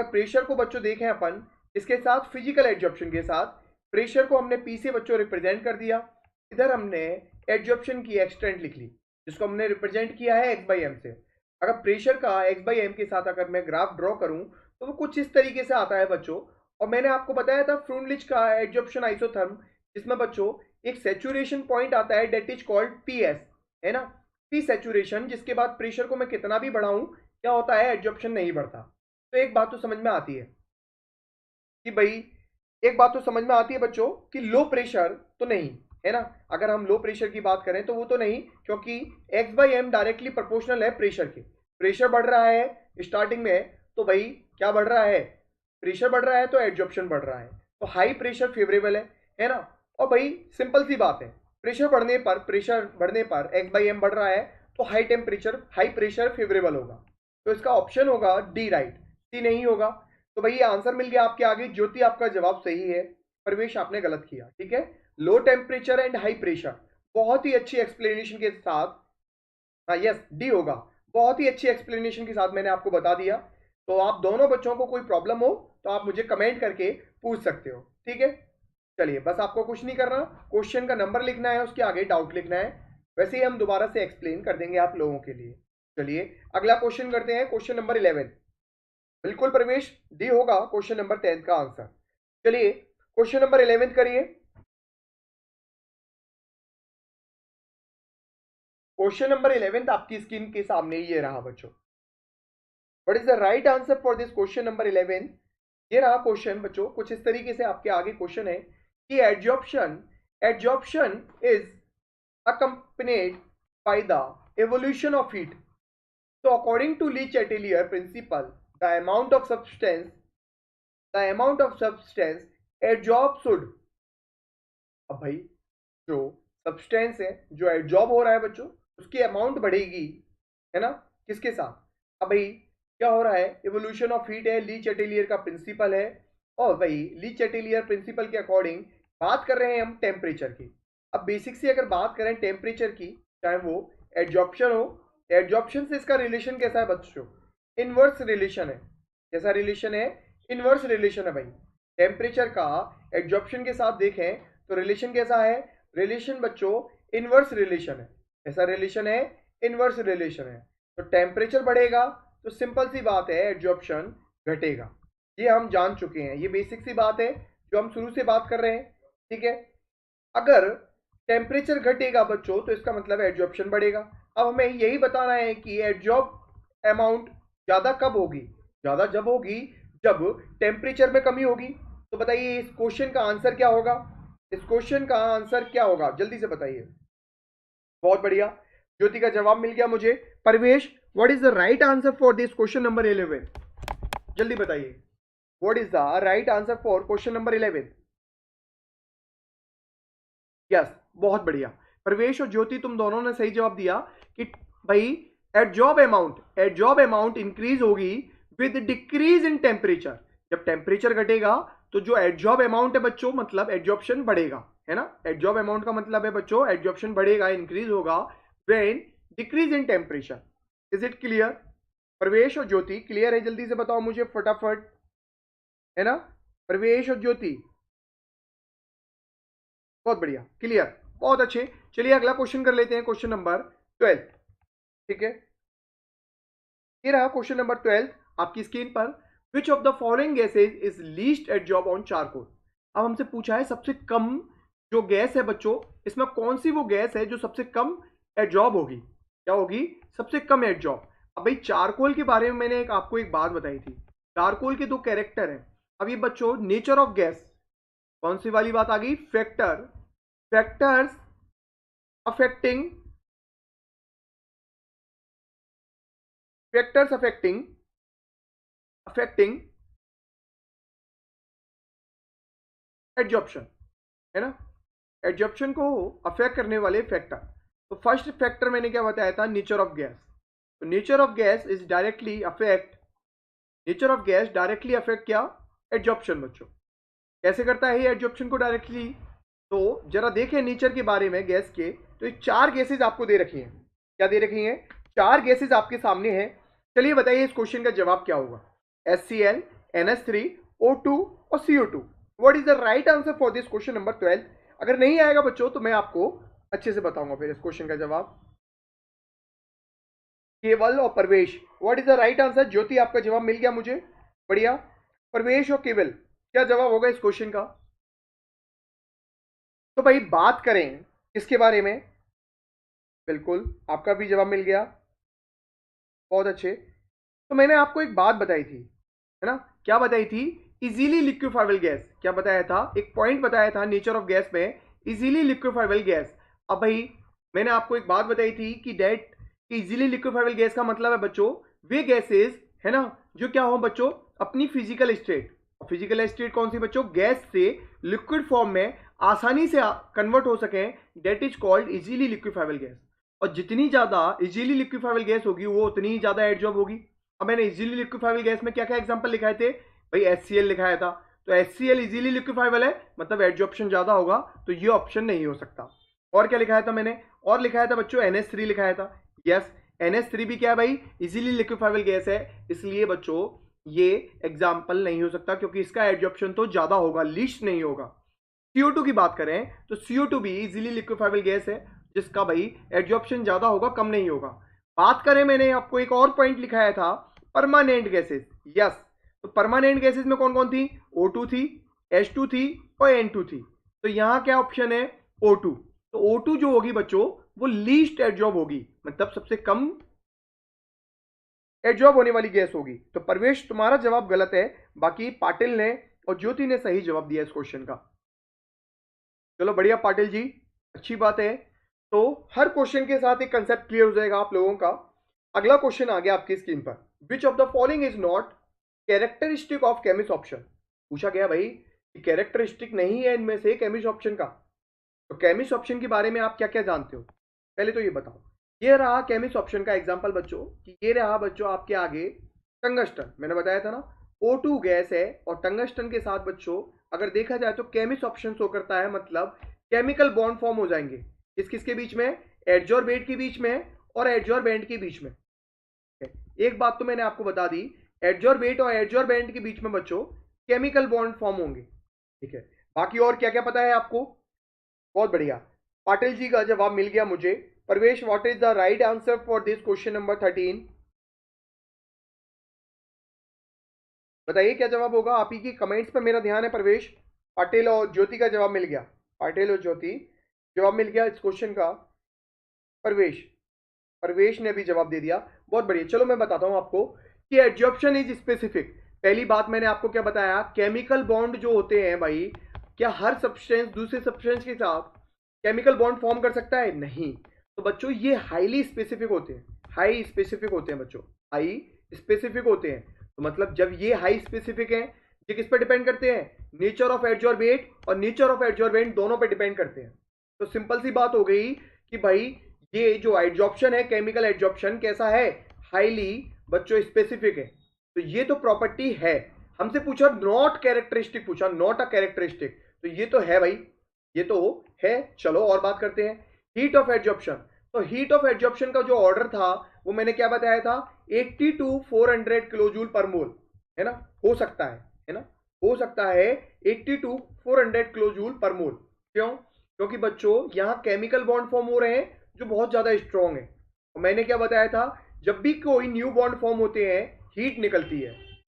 प्रेशर को बच्चों देखें अपन, इसके साथ फिजिकल एड्जॉर्प्शन के साथ, प्रेशर को हमने पी से बच्चों रिप्रेजेंट कर दिया, इधर हमने एड्जॉर्प्शन की एक्सटेंट लिख ली जिसको हमने रिप्रेजेंट किया है x/m से। अगर प्रेशर का x/m के साथ अगर मैं ग्राफ ड्रॉ करूं तो वो कुछ इस तरीके से आता है बच्चों। और मैंने आपको बताया था फ्रूनलिच का एड्जॉर्प्शन आइसोथर्म, जिसमें बच्चों एक सैचुरेशन पॉइंट आता है डेट इज कॉल्ड PS, है ना, पी सैचुरेशन, जिसके बाद प्रेशर को मैं कितना भी बढ़ाऊं क्या होता है, एड्जॉर्प्शन नहीं बढ़ता। तो एक बात तो समझ में आती है कि भाई, एक बात तो समझ में आती है बच्चों कि लो प्रेशर तो नहीं है ना। अगर हम लो प्रेशर की बात करें तो वो तो नहीं, क्योंकि x/m डायरेक्टली प्रोपोर्शनल है प्रेशर के। प्रेशर बढ़ रहा है स्टार्टिंग में, तो भाई क्या बढ़ रहा है, प्रेशर बढ़ रहा है तो एड्जॉर्प्शन बढ़ रहा है, तो हाई प्रेशर फेवरेबल है ना। और भाई सिंपल सी बात है, प्रेशर बढ़ने पर x/m बढ़ रहा है, तो हाई प्रेशर फेवरेबल होगा। तो इसका ऑप्शन होगा डी राइट, सी नहीं होगा। तो भाई ये आंसर मिल गया आपके आगे, ज्योति आपका जवाब सही है, प्रवेश आपने गलत किया, ठीक है। Low temperature and high pressure, बहुत ही अच्छी एक्सप्लेनेशन के साथ, हाँ यस डी होगा, बहुत ही अच्छी एक्सप्लेनेशन के साथ मैंने आपको बता दिया। तो आप दोनों बच्चों को कोई प्रॉब्लम हो तो आप मुझे कमेंट करके पूछ सकते हो, ठीक है। चलिए बस आपको कुछ नहीं करना, क्वेश्चन का नंबर लिखना है, उसके आगे डाउट लिखना है, वैसे ही हम दोबारा से एक्सप्लेन कर देंगे आप लोगों के लिए। चलिए अगला क्वेश्चन करते हैं, क्वेश्चन नंबर 11। बिल्कुल प्रवेश, डी होगा क्वेश्चन नंबर 10 का आंसर। चलिए क्वेश्चन नंबर 11 करिए। क्वेश्चन नंबर 11 आपकी स्क्रीन के सामने ये रहा बच्चों। What is the right answer for this question number 11? ये रहा क्वेश्चन बच्चों, कुछ इस तरीके से आपके आगे क्वेश्चन है कि adsorption is accompanied by the evolution of heat. So according to Le Chatelier principle, the amount of substance adsorbed should, अब भाई जो सब्सटेंस है जो एड्जॉर्ब हो रहा है बच्चों, उसकी अमाउंट बढ़ेगी, है ना, किसके साथ। अब भाई क्या हो रहा है, इवोल्यूशन ऑफ हीट है, ली चैटेलियर का प्रिंसिपल है, और भाई ली चैटेलियर प्रिंसिपल के अकॉर्डिंग बात कर रहे हैं हम टेम्परेचर की। अब बेसिक से अगर बात करें टेम्परेचर की, चाहे वो एड्जॉर्प्शन हो, एड्जॉर्प्शन से इसका रिलेशन कैसा है बच्चों, इनवर्स रिलेशन है। कैसा रिलेशन है, इनवर्स रिलेशन है भाई। टेम्परेचर का एड्जॉर्प्शन के साथ देखें तो रिलेशन कैसा है, रिलेशन बच्चों इनवर्स रिलेशन है। ऐसा रिलेशन है, इनवर्स रिलेशन है। तो टेम्परेचर बढ़ेगा तो सिंपल सी बात है एड्जॉर्प्शन घटेगा, ये हम जान चुके हैं, ये बेसिक सी बात है जो हम शुरू से बात कर रहे हैं, ठीक है। अगर टेम्परेचर घटेगा बच्चों तो इसका मतलब एड्जॉर्प्शन बढ़ेगा। अब हमें यही बताना है कि एड्जॉर्ब अमाउंट ज़्यादा कब होगी, ज़्यादा जब होगी जब टेम्परेचर में कमी होगी। तो बताइए इस क्वेश्चन का आंसर क्या होगा, इस क्वेश्चन का आंसर क्या होगा, जल्दी से बताइए। बहुत बढ़िया, ज्योति का जवाब मिल गया मुझे। Parvesh, what is the right answer for this question number 11? जल्दी बताइए, what is the right answer for question number 11? Yes, बहुत बढ़िया प्रवेश और ज्योति, तुम दोनों ने सही जवाब दिया कि भाई एड्जॉर्ब अमाउंट इंक्रीज होगी विद डिक्रीज इन टेम्परेचर। जब टेम्परेचर घटेगा तो जो एड्जॉर्ब अमाउंट है बच्चों, मतलब एड्जॉर्प्शन बढ़ेगा, है ना। एड्जॉर्ब अमाउंट का मतलब है बच्चों एड्जॉर्प्शन बढ़ेगा, इंक्रीज होगा when decrease in temperature. Is it clear? प्रवेश और ज्योति क्लियर है? जल्दी से बताओ मुझे फटाफट, है ना? प्रवेश और ज्योति, बहुत बढ़िया, क्लियर, बहुत अच्छे। चलिए अगला क्वेश्चन कर लेते हैं, क्वेश्चन नंबर 12। ठीक है, ये रहा क्वेश्चन नंबर 12 आपकी स्क्रीन पर। विच of the following gases is least adsorb on charcoal? अब हमसे पूछा है सबसे कम जो गैस है बच्चों, इसमें कौन सी वो गैस है जो सबसे कम एडजॉर्ब होगी? क्या होगी? सबसे कम एडजॉर्ब। अब भाई चारकोल के बारे में मैंने आपको एक बात बताई थी, चारकोल के दो कैरेक्टर हैं। अब ये बच्चों नेचर ऑफ गैस, कौन सी वाली बात आ गई? Factor, factors affecting, factors affecting affecting adsorption, है ना? एडजॉर्प्शन को अफेक्ट करने वाले फैक्टर। तो फर्स्ट फैक्टर मैंने क्या बताया था? Nature of gas. तो nature of gas is directly affect, nature of gas directly affect क्या? एडजॉर्प्शन। बच्चों कैसे करता है ये एडजॉर्प्शन को डायरेक्टली? तो जरा देखें नेचर के बारे में गैस के। तो ये चार गैसेज आपको दे रखी हैं। क्या दे रखी हैं? चार गैसेज आपके सामने हैं। चलिए बताइए इस क्वेश्चन का जवाब क्या होगा? HCl, NH3, O2 और CO2। What is the right answer for this question number 12? अगर नहीं आएगा बच्चों तो मैं आपको अच्छे से बताऊंगा फिर इस क्वेश्चन का जवाब। केवल और Pravesh, what is the right answer? Jyoti आपका जवाब मिल गया मुझे, बढ़िया। प्रवेश और केवल, क्या जवाब होगा इस क्वेश्चन का? तो भाई बात करें किसके बारे में? बिल्कुल आपका भी जवाब मिल गया, बहुत अच्छे। तो मैंने आपको एक बात बताई थी, है ना? क्या बताई थी? Easily liquefiable gas. क्या बताया था? एक पॉइंट बताया था नेचर ऑफ गैस में, इजीली लिक्विफाइबल गैस। अब भाई मैंने आपको एक बात बताई थी कि डेट इजीली लिक्विफाइबल गैस का मतलब है बच्चों वे गैसेस, है ना, जो क्या हो बच्चों अपनी फिजिकल स्टेट, फिजिकल स्टेट कौन सी बच्चों? गैस से लिक्विड फॉर्म में आसानी से कन्वर्ट हो सके, that is called easily liquefiable gas. और जितनी ज्यादा इजीली लिक्विफाइबल गैस होगी वो उतनी ही ज्यादा एडजॉर्ब होगी। अब मैंने इजीली लिक्विफाइबल गैस में क्या क्या एग्जांपल लिखाए थे भाई? HCl लिखाया था। तो HCl इजीली लिक्विफाइबल है मतलब एडजॉर्प्शन ज्यादा होगा, तो ये ऑप्शन नहीं हो सकता। और क्या लिखाया था मैंने? और लिखाया था बच्चों NH3 लिखाया था। यस, NH3 भी क्या है भाई? इजीली लिक्विफाइबल गैस है, इसलिए बच्चों ये एग्जाम्पल नहीं हो सकता क्योंकि इसका एडजॉर्प्शन तो ज्यादा होगा, लीस्ट नहीं होगा। CO2 की बात करें तो CO2 भी इजीली लिक्विफाइबल गैस है जिसका भाई एडजॉर्प्शन ज्यादा होगा, कम नहीं होगा। बात करें, मैंने आपको एक और पॉइंट लिखाया था, परमानेंट गैसेस। यस, तो परमानेंट गैसेस में कौन कौन थी? O2 थी, H2 थी और N2 थी। तो यहां क्या ऑप्शन है? O2। तो O2 जो होगी बच्चों वो लीस्ट एडजॉर्ब होगी, मतलब सबसे कम एडजॉर्ब होने वाली गैस होगी। तो प्रवेश तुम्हारा जवाब गलत है, बाकी पाटिल ने और ज्योति ने सही जवाब दिया इस क्वेश्चन का। चलो बढ़िया पाटिल जी, अच्छी बात है। तो हर क्वेश्चन के साथ एक कंसेप्ट क्लियर हो जाएगा आप लोगों का। अगला क्वेश्चन आ गया आपकी स्क्रीन पर। विच of the following is not characteristic of chemist option? पूछा गया भाई कि कैरेक्टरिस्टिक नहीं है इनमें से केमिस्ट ऑप्शन का। तो केमिस्ट ऑप्शन के बारे में आप क्या क्या जानते हो पहले तो ये बताओ। ये रहा केमिस्ट ऑप्शन का एग्जांपल बच्चों, कि ये रहा बच्चों आपके आगे टंगस्टन। मैंने बताया था ना O2 गैस है और टंगस्टन के साथ बच्चों अगर देखा जाए तो केमिस्ट ऑप्शन शो करता है, मतलब केमिकल बॉन्ड फॉर्म हो जाएंगे किस किसके बीच में? एडजॉर्बेट के बीच में और एडजॉर्बेंट के बीच में। एक बात तो मैंने आपको बता दी, एडजॉर्बेट और एडजॉर्बेंट के बीच में बच्चों केमिकल बॉन्ड फॉर्म होंगे। ठीक है, बाकी और क्या क्या पता है आपको? बहुत बढ़िया, पाटिल जी का जवाब मिल गया मुझे। प्रवेश, what is the right answer for this question number 13? बताइए क्या जवाब होगा? आप ही की कमेंट्स पर मेरा ध्यान है। प्रवेश, पाटिल और ज्योति का जवाब मिल गया, पाटिल और ज्योति जवाब मिल गया इस क्वेश्चन का। प्रवेश, प्रवेश ने भी जवाब दे दिया, बहुत बढ़िया। चलो मैं बताता हूं आपको कि एडजॉर्प्शन इज स्पेसिफिक। पहली बात मैंने आपको क्या बताया? केमिकल बॉन्ड जो होते हैं भाई, क्या हर सब्सटेंस दूसरे सब्सटेंस के साथ केमिकल बॉन्ड फॉर्म कर सकता है? नहीं। तो बच्चों ये हाईली स्पेसिफिक होते हैं, हाई स्पेसिफिक होते हैं बच्चों, हाई स्पेसिफिक होते हैं। तो मतलब जब ये हाई स्पेसिफिक है, ये किस पर डिपेंड करते हैं? नेचर ऑफ एडजॉर्बेट और नेचर ऑफ एडजॉर्बेंट दोनों पर डिपेंड करते हैं। तो सिंपल सी बात हो गई कि भाई ये जो एडजॉर्प्शन है, केमिकल एडजॉर्प्शन कैसा है? हाईली बच्चों स्पेसिफिक है। तो ये तो प्रॉपर्टी है। हमसे पूछा नॉट कैरेक्टरिस्टिक, पूछा नॉट अ कैरेक्टरिस्टिक, तो ये तो है भाई, ये तो है। चलो और बात करते हैं हीट ऑफ एडजॉर्प्शन। तो हीट ऑफ एडजॉर्प्शन का जो ऑर्डर था वो मैंने क्या बताया था, 80 to 400 किलो जूल पर मोल, है ना, हो सकता है ना, हो सकता है 80 to 400 किलो जूल पर मोल। क्यों? क्योंकि बच्चों यहाँ केमिकल बॉन्ड फॉर्म हो रहे हैं जो बहुत ज्यादा स्ट्रॉन्ग है। और मैंने क्या बताया था, जब भी कोई न्यू बॉन्ड फॉर्म होते हैं हीट निकलती है,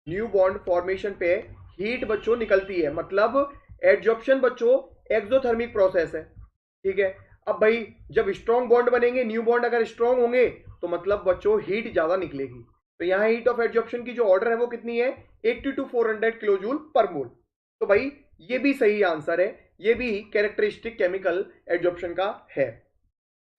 न्यू बॉन्ड फॉर्मेशन पे हीट बच्चों निकलती है, मतलब एडजॉर्प्शन बच्चों एक्सोथर्मिक प्रोसेस है। ठीक है, अब भाई जब स्ट्रॉन्ग बॉन्ड बनेंगे, न्यू बॉन्ड अगर स्ट्रॉन्ग होंगे तो मतलब बच्चों हीट ज्यादा निकलेगी। तो यहाँ हीट ऑफ एडजॉर्प्शन की जो ऑर्डर है वो कितनी है, 80 to 400 किलो जूल पर मोल। तो भाई ये भी सही आंसर है, ये भी कैरेक्टरिस्टिक केमिकल एडजॉर्प्शन का है।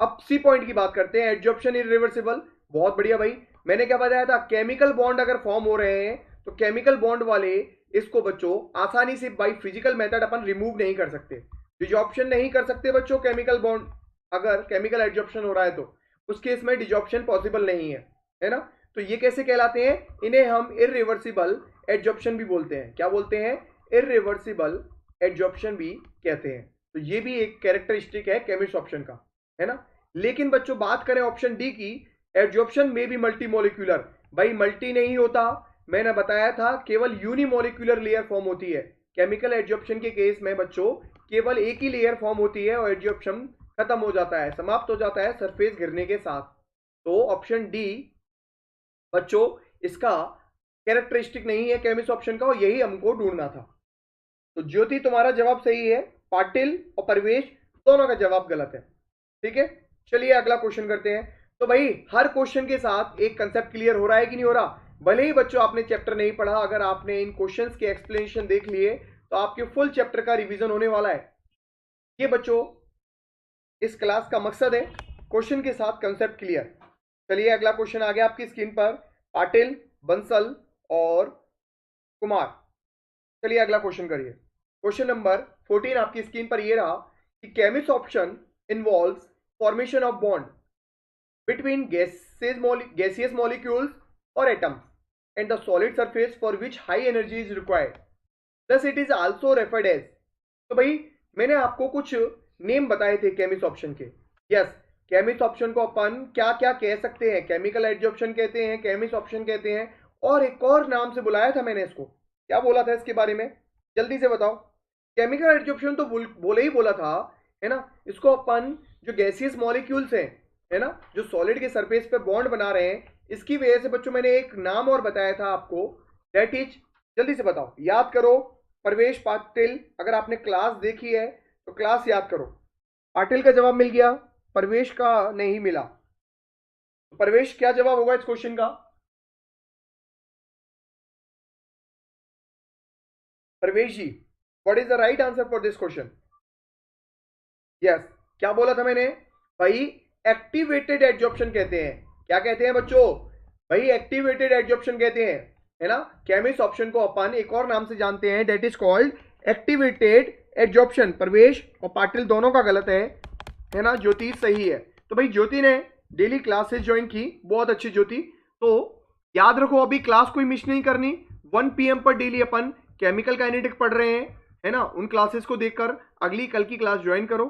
अब सी पॉइंट की बात करते हैं, एडजॉर्प्शन इरिवर्सिबल। बहुत बढ़िया भाई, मैंने क्या बताया था, केमिकल बॉन्ड अगर फॉर्म हो रहे हैं तो केमिकल बॉन्ड वाले इसको बच्चों आसानी से by physical method upon remove नहीं कर सकते, डिजॉर्प्शन नहीं कर सकते बच्चों केमिकल बॉन्ड। अगर केमिकल एडजॉर्प्शन हो रहा है तो उस केस में डिजॉर्प्शन पॉसिबल नहीं है ना। तो ये कैसे कहलाते हैं, इन्हें हम इरिवर्सिबल एडजॉर्प्शन भी बोलते हैं। क्या बोलते हैं, इरिवर्सिबल एडजॉर्प्शन भी कहते हैं। तो ये भी एक कैरेक्टरिस्टिक है केमिस्ट ऑप्शन का, है ना। लेकिन बच्चों बात करें ऑप्शन डी की, एडजॉर्प्शन में भी मल्टी मॉलिक्यूलर, भाई मल्टी नहीं होता, मैंने बताया था केवल यूनिमॉलिक्यूलर लेयर फॉर्म होती है। केमिकल एडजॉर्प्शन के केस में बच्चों केवल एक ही लेयर फॉर्म होती है और एडजॉर्प्शन खत्म हो जाता है, समाप्त हो जाता है सरफेस गिरने के साथ। तो ऑप्शन डी बच्चों इसका कैरेक्टरिस्टिक नहीं है केमिस्ट ऑप्शन का, और यही हमको ढूंढना था। तो ज्योति तुम्हारा जवाब सही है, पाटिल और परवेश दोनों का जवाब गलत है। ठीक है, चलिए अगला क्वेश्चन करते हैं। तो भाई हर क्वेश्चन के साथ एक कंसेप्ट क्लियर हो रहा है कि नहीं हो रहा, भले ही बच्चों आपने चैप्टर नहीं पढ़ा, अगर आपने इन क्वेश्चंस के एक्सप्लेनेशन देख लिए तो आपके फुल चैप्टर का रिवीजन होने वाला है। ये बच्चों इस क्लास का मकसद है, क्वेश्चन के साथ कंसेप्ट क्लियर। चलिए अगला क्वेश्चन आ गया आपकी स्क्रीन पर, पाटिल, बंसल और कुमार। चलिए अगला क्वेश्चन करिए। क्वेश्चन नंबर 14 आपकी स्क्रीन पर ये रहा कि chemist option involves formation of bond between gaseous molecules or atoms and the solid surface for which high energy is required. Thus it is also referred as. तो भाई मैंने आपको कुछ नेम बताए थे केमिस्ट ऑप्शन के। यस, केमिस्ट ऑप्शन को अपन क्या क्या कह सकते हैं, केमिकल एडजॉर्प्शन कहते हैं, केमिस्ट ऑप्शन कहते हैं, और एक और नाम से बुलाया था मैंने इसको, क्या बोला था इसके बारे में, जल्दी से बताओ। केमिकल एडजॉर्प्शन तो बोले ही बोला था, है ना। इसको अपन जो गैसियस मॉलिक्यूल्स हैं, है ना, जो सॉलिड के सरफेस पे बॉन्ड बना रहे हैं, इसकी वजह से बच्चों मैंने एक नाम और बताया था आपको, दैट इज, जल्दी से बताओ, याद करो। परवेश, पाटिल, अगर आपने क्लास देखी है तो क्लास याद करो। पाटिल का जवाब मिल गया, परवेश का नहीं मिला। तो परवेश क्या जवाब होगा इस क्वेश्चन का? Parvesh ji, what is the right answer for this question? Yes, क्या बोला था मैंने भाई, एक्टिवेटेड एडजॉर्प्शन कहते हैं। क्या कहते हैं बच्चों? भाई एक्टिवेटेड एडजॉर्प्शन कहते हैं, है ना। केमिस्ट ऑप्शन को अपन एक और नाम से जानते हैं, that is called activated adsorption. प्रवेश और पाटिल दोनों का गलत है ना, ज्योति सही है। तो भाई ज्योति ने डेली क्लासेस ज्वाइन की, बहुत अच्छी ज्योति। तो याद रखो अभी क्लास कोई मिस नहीं करनी, 1 PM पर डेली अपन केमिकल काइनेटिक पढ़ रहे हैं, है ना। उन क्लासेस को देखकर अगली कल की क्लास ज्वाइन करो।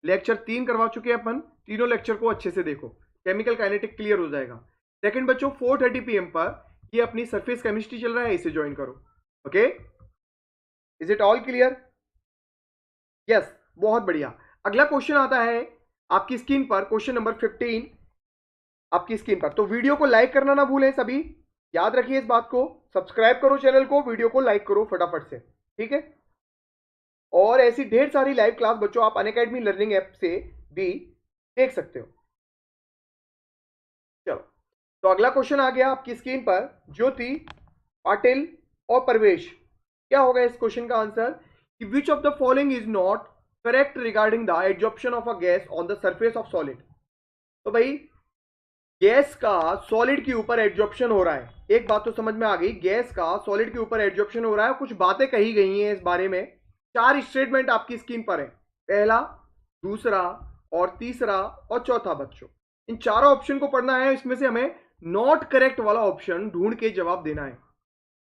लेक्चर 3 करवा चुके हैं अपन, तीनों लेक्चर को अच्छे से देखो, केमिकल काइनेटिक क्लियर हो जाएगा। सेकंड बच्चों 4:30 PM पर ये अपनी सरफेस केमिस्ट्री चल रहा है, इसे ज्वाइन करो। Okay, is it all clear? Yes, बहुत बढ़िया। अगला क्वेश्चन आता है आपकी स्क्रीन पर, क्वेश्चन नंबर 15 आपकी स्क्रीन पर। तो वीडियो को लाइक करना ना भूलें सभी, याद रखिए इस बात को, सब्सक्राइब करो चैनल को, वीडियो को लाइक करो फटाफट से, ठीक है। और ऐसी ढेर सारी लाइव क्लास बच्चों आप अनअकैडमी लर्निंग ऐप से भी देख सकते हो। चलो, तो अगला क्वेश्चन आ गया आपकी स्क्रीन पर, ज्योति, पाटिल और परवेश। क्या होगा इस क्वेश्चन का आंसर कि विच of the following is not correct regarding the adsorption of a gas on the surface of solid. तो भाई गैस का सॉलिड के ऊपर एडजॉर्प्शन हो रहा है, एक बात तो समझ में आ गई, गैस का सॉलिड के ऊपर एडजॉर्प्शन हो रहा है। कुछ बातें कही गई हैं इस बारे में, 4 स्टेटमेंट आपकी स्क्रीन पर है, पहला, दूसरा और तीसरा और चौथा। बच्चों इन चारों ऑप्शन को पढ़ना है, इसमें से हमें नॉट करेक्ट वाला ऑप्शन ढूंढ के जवाब देना है।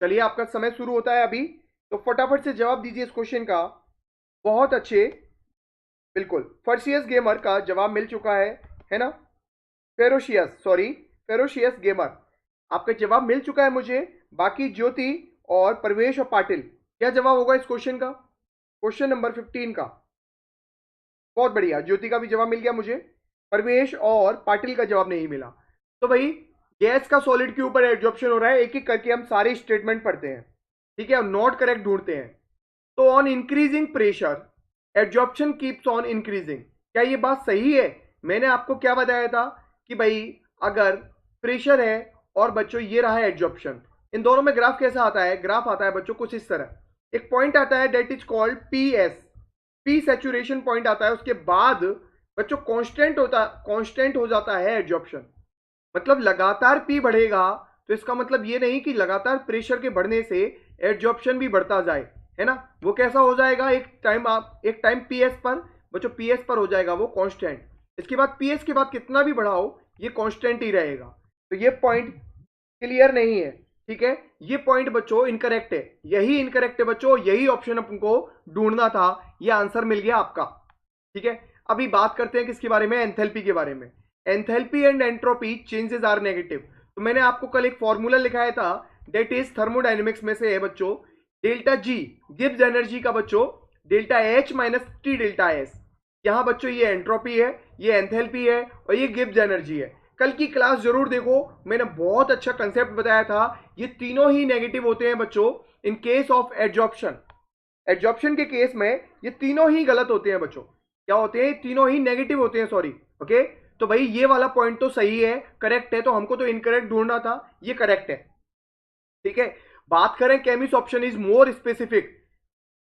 चलिए आपका समय शुरू होता है अभी, तो फटाफट से जवाब दीजिए इस क्वेश्चन का। बहुत अच्छे, बिल्कुल, फर्शियस गेमर का जवाब मिल चुका है ना, फेरोशियस, सॉरी, फेरोशियस गेमर, आपका जवाब मिल चुका है मुझे। बाकी ज्योति और प्रवेश और पाटिल, क्या जवाब होगा इस क्वेश्चन का, क्वेश्चन नंबर 15 का? बहुत बढ़िया, ज्योति का भी जवाब मिल गया मुझे, प्रवेश और पाटिल का जवाब नहीं मिला। तो भाई गैस का सॉलिड के ऊपर एडजॉर्प्शन हो रहा है, एक एक करके हम सारे स्टेटमेंट पढ़ते हैं, ठीक है, और नॉट करेक्ट ढूंढते हैं। तो on increasing pressure adsorption keeps on increasing, क्या ये बात सही है? मैंने आपको क्या बताया था कि भाई अगर प्रेशर है और बच्चों ये रहा है एडजॉर्प्शन, इन दोनों में ग्राफ कैसा आता है? ग्राफ आता है बच्चों कुछ इस तरह, एक पॉइंट आता है that is called P S, P saturation point आता है, उसके बाद बच्चों कांस्टेंट हो जाता है एडजॉर्प्शन। मतलब लगातार पी बढ़ेगा तो इसका मतलब ये नहीं कि लगातार प्रेशर के बढ़ने से एडजॉर्प्शन भी बढ़ता जाए, है ना। वो कैसा हो जाएगा, एक टाइम पीएस पर बच्चों, पीएस पर हो जाएगा वो कांस्टेंट, इसके बाद पीएस के बाद कितना भी बढ़ाओ ये कांस्टेंट ही रहेगा। तो ये पॉइंट क्लियर नहीं है, ठीक है, ये पॉइंट बच्चों इनकरेक्ट है, यही इनकरेक्ट है बच्चों, यही ऑप्शन अपन ढूंढना था, ये आंसर मिल गया आपका, ठीक है। अभी बात करते हैं किसके बारे में, एंथैल्पी के बारे में। Enthalpy and entropy changes are negative. तो मैंने आपको कल एक फॉर्मूला लिखाया था, दैट इज थर्मोडायनेमिक्स में से है बच्चों, डेल्टा जी गिब्स एनर्जी का बच्चों delta H minus T delta S. यहां बच्चों ये एंट्रोपी है, ये एंथैल्पी है और ये गिब्स एनर्जी है। कल की क्लास जरूर देखो, मैंने बहुत अच्छा कंसेप्ट बताया था। ये तीनों ही नेगेटिव होते हैं बच्चों in case of adsorption. Adsorption के केस में ये तीनों ही गलत होते हैं बच्चों, क्या होते हैं, तीनों ही नेगेटिव होते हैं, सॉरी, ओके। तो भाई ये वाला पॉइंट तो सही है, करेक्ट है, तो हमको तो इनकरेक्ट ढूंढना था, ये करेक्ट है, ठीक है। बात करें chemisorption is more specific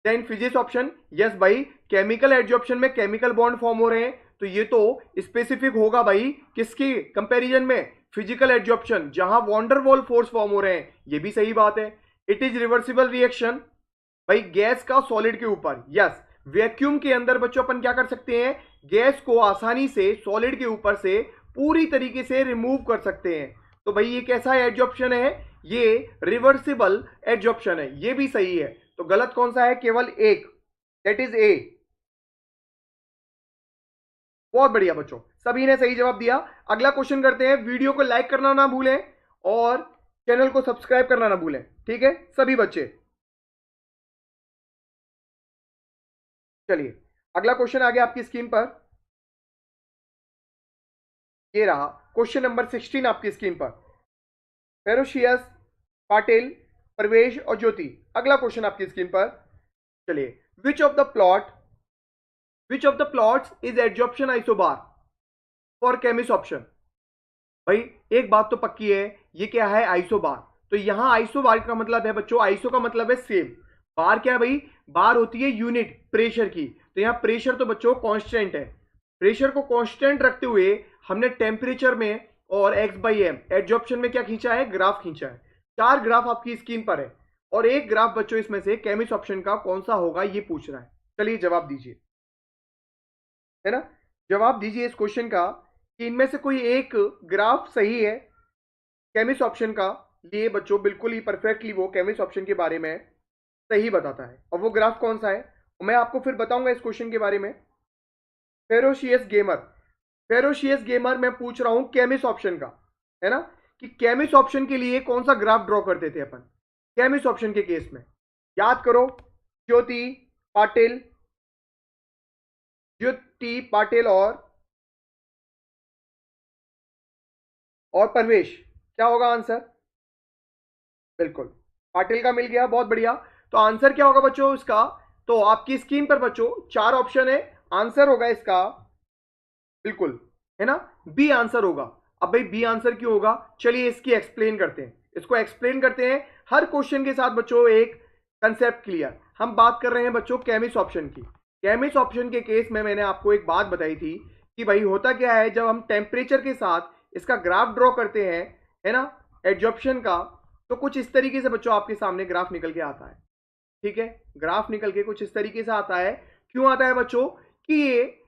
than physisorption, yes भाई, केमिकल एडजॉर्प्शन में केमिकल बॉन्ड फॉर्म हो रहे हैं, तो ये तो स्पेसिफिक होगा भाई किसकी कंपैरिजन में, फिजिकल एडजॉर्प्शन, जहां वॉन्डरवॉल फोर्स फॉर्म हो रहे हैं, ये भी सही बात है। इट इज रिवर्सिबल रिएक्शन भाई गैस का सॉलिड के ऊपर, यस। वैक्यूम के अंदर बच्चों अपन क्या कर सकते हैं, गैस को आसानी से सॉलिड के ऊपर से पूरी तरीके से रिमूव कर सकते हैं। तो भाई ये कैसा एडजॉर्प्शन है, ये रिवर्सिबल एडजॉर्प्शन है, ये भी सही है। तो गलत कौन सा है, केवल एक, दैट इज ए। बहुत बढ़िया बच्चों, सभी ने सही जवाब दिया। अगला क्वेश्चन करते हैं, वीडियो को लाइक करना ना भूलें और चैनल को सब्सक्राइब करना ना भूलें, ठीक है सभी बच्चे। चलिए अगला क्वेश्चन आ गया आपकी स्क्रीन पर, ये रहा क्वेश्चन नंबर 16 आपकी स्क्रीन पर। फेरोशियस, पाटिल, प्रवेश और ज्योति, अगला क्वेश्चन आपकी स्क्रीन पर। चलिए, विच of the plots is adsorption isobar for chemist option. भाई एक बात तो पक्की है, ये क्या है, आइसोबार। तो यहां आइसोबार का मतलब है बच्चों, आइसो का मतलब है सेम, बार क्या है भाई, बार होती है यूनिट प्रेशर की। तो यहां प्रेशर तो बच्चों कांस्टेंट है, प्रेशर को कांस्टेंट रखते हुए हमने टेम्परेचर में और एक्स बाई एम एडजॉर्प्शन में क्या खींचा है, ग्राफ खींचा है। चार ग्राफ आपकी स्क्रीन पर है और एक ग्राफ बच्चों इसमें से केमिस्ट ऑप्शन का कौन सा होगा ये पूछ रहा है। चलिए जवाब दीजिए, है ना, जवाब दीजिए इस क्वेश्चन का कि इनमें से कोई एक ग्राफ सही है केमिस्ट ऑप्शन का लिए बच्चों, बिल्कुल ही परफेक्टली वो केमिस्ट ऑप्शन के बारे में सही बताता है। और वो ग्राफ कौन सा है मैं आपको फिर बताऊंगा इस क्वेश्चन के बारे में। फेरोशियस गेमर, फेरोशियस गेमर मैं पूछ रहा हूं केमिस्ट ऑप्शन का, है ना, कि केमिस्ट ऑप्शन के लिए कौन सा ग्राफ ड्रॉ करते थे अपन केमिस्ट ऑप्शन के केस में, याद करो। ज्योति पाटिल, ज्योति पाटिल और प्रवेश, क्या होगा आंसर, बिल्कुल पाटिल का मिल गया, बहुत बढ़िया। तो आंसर क्या होगा बच्चों इसका, तो आपकी स्क्रीन पर बच्चों चार ऑप्शन है, आंसर होगा इसका बिल्कुल, है ना, बी आंसर होगा। अब भाई बी आंसर क्यों होगा, चलिए इसकी एक्सप्लेन करते हैं, इसको एक्सप्लेन करते हैं हर क्वेश्चन के साथ बच्चों, एक कंसेप्ट क्लियर। हम बात कर रहे हैं बच्चों केमिस्ट ऑप्शन की। केमिस्ट ऑप्शन के केस में मैंने आपको एक बात बताई थी कि भाई होता क्या है, जब हम टेम्परेचर के साथ इसका ग्राफ ड्रॉ करते हैं, है ना, एडजॉर्प्शन का, तो कुछ इस तरीके से बच्चों आपके सामने ग्राफ निकल के आता है, ठीक है, ग्राफ निकल के कुछ इस तरीके से आता है। क्यों आता है बच्चों, कि ये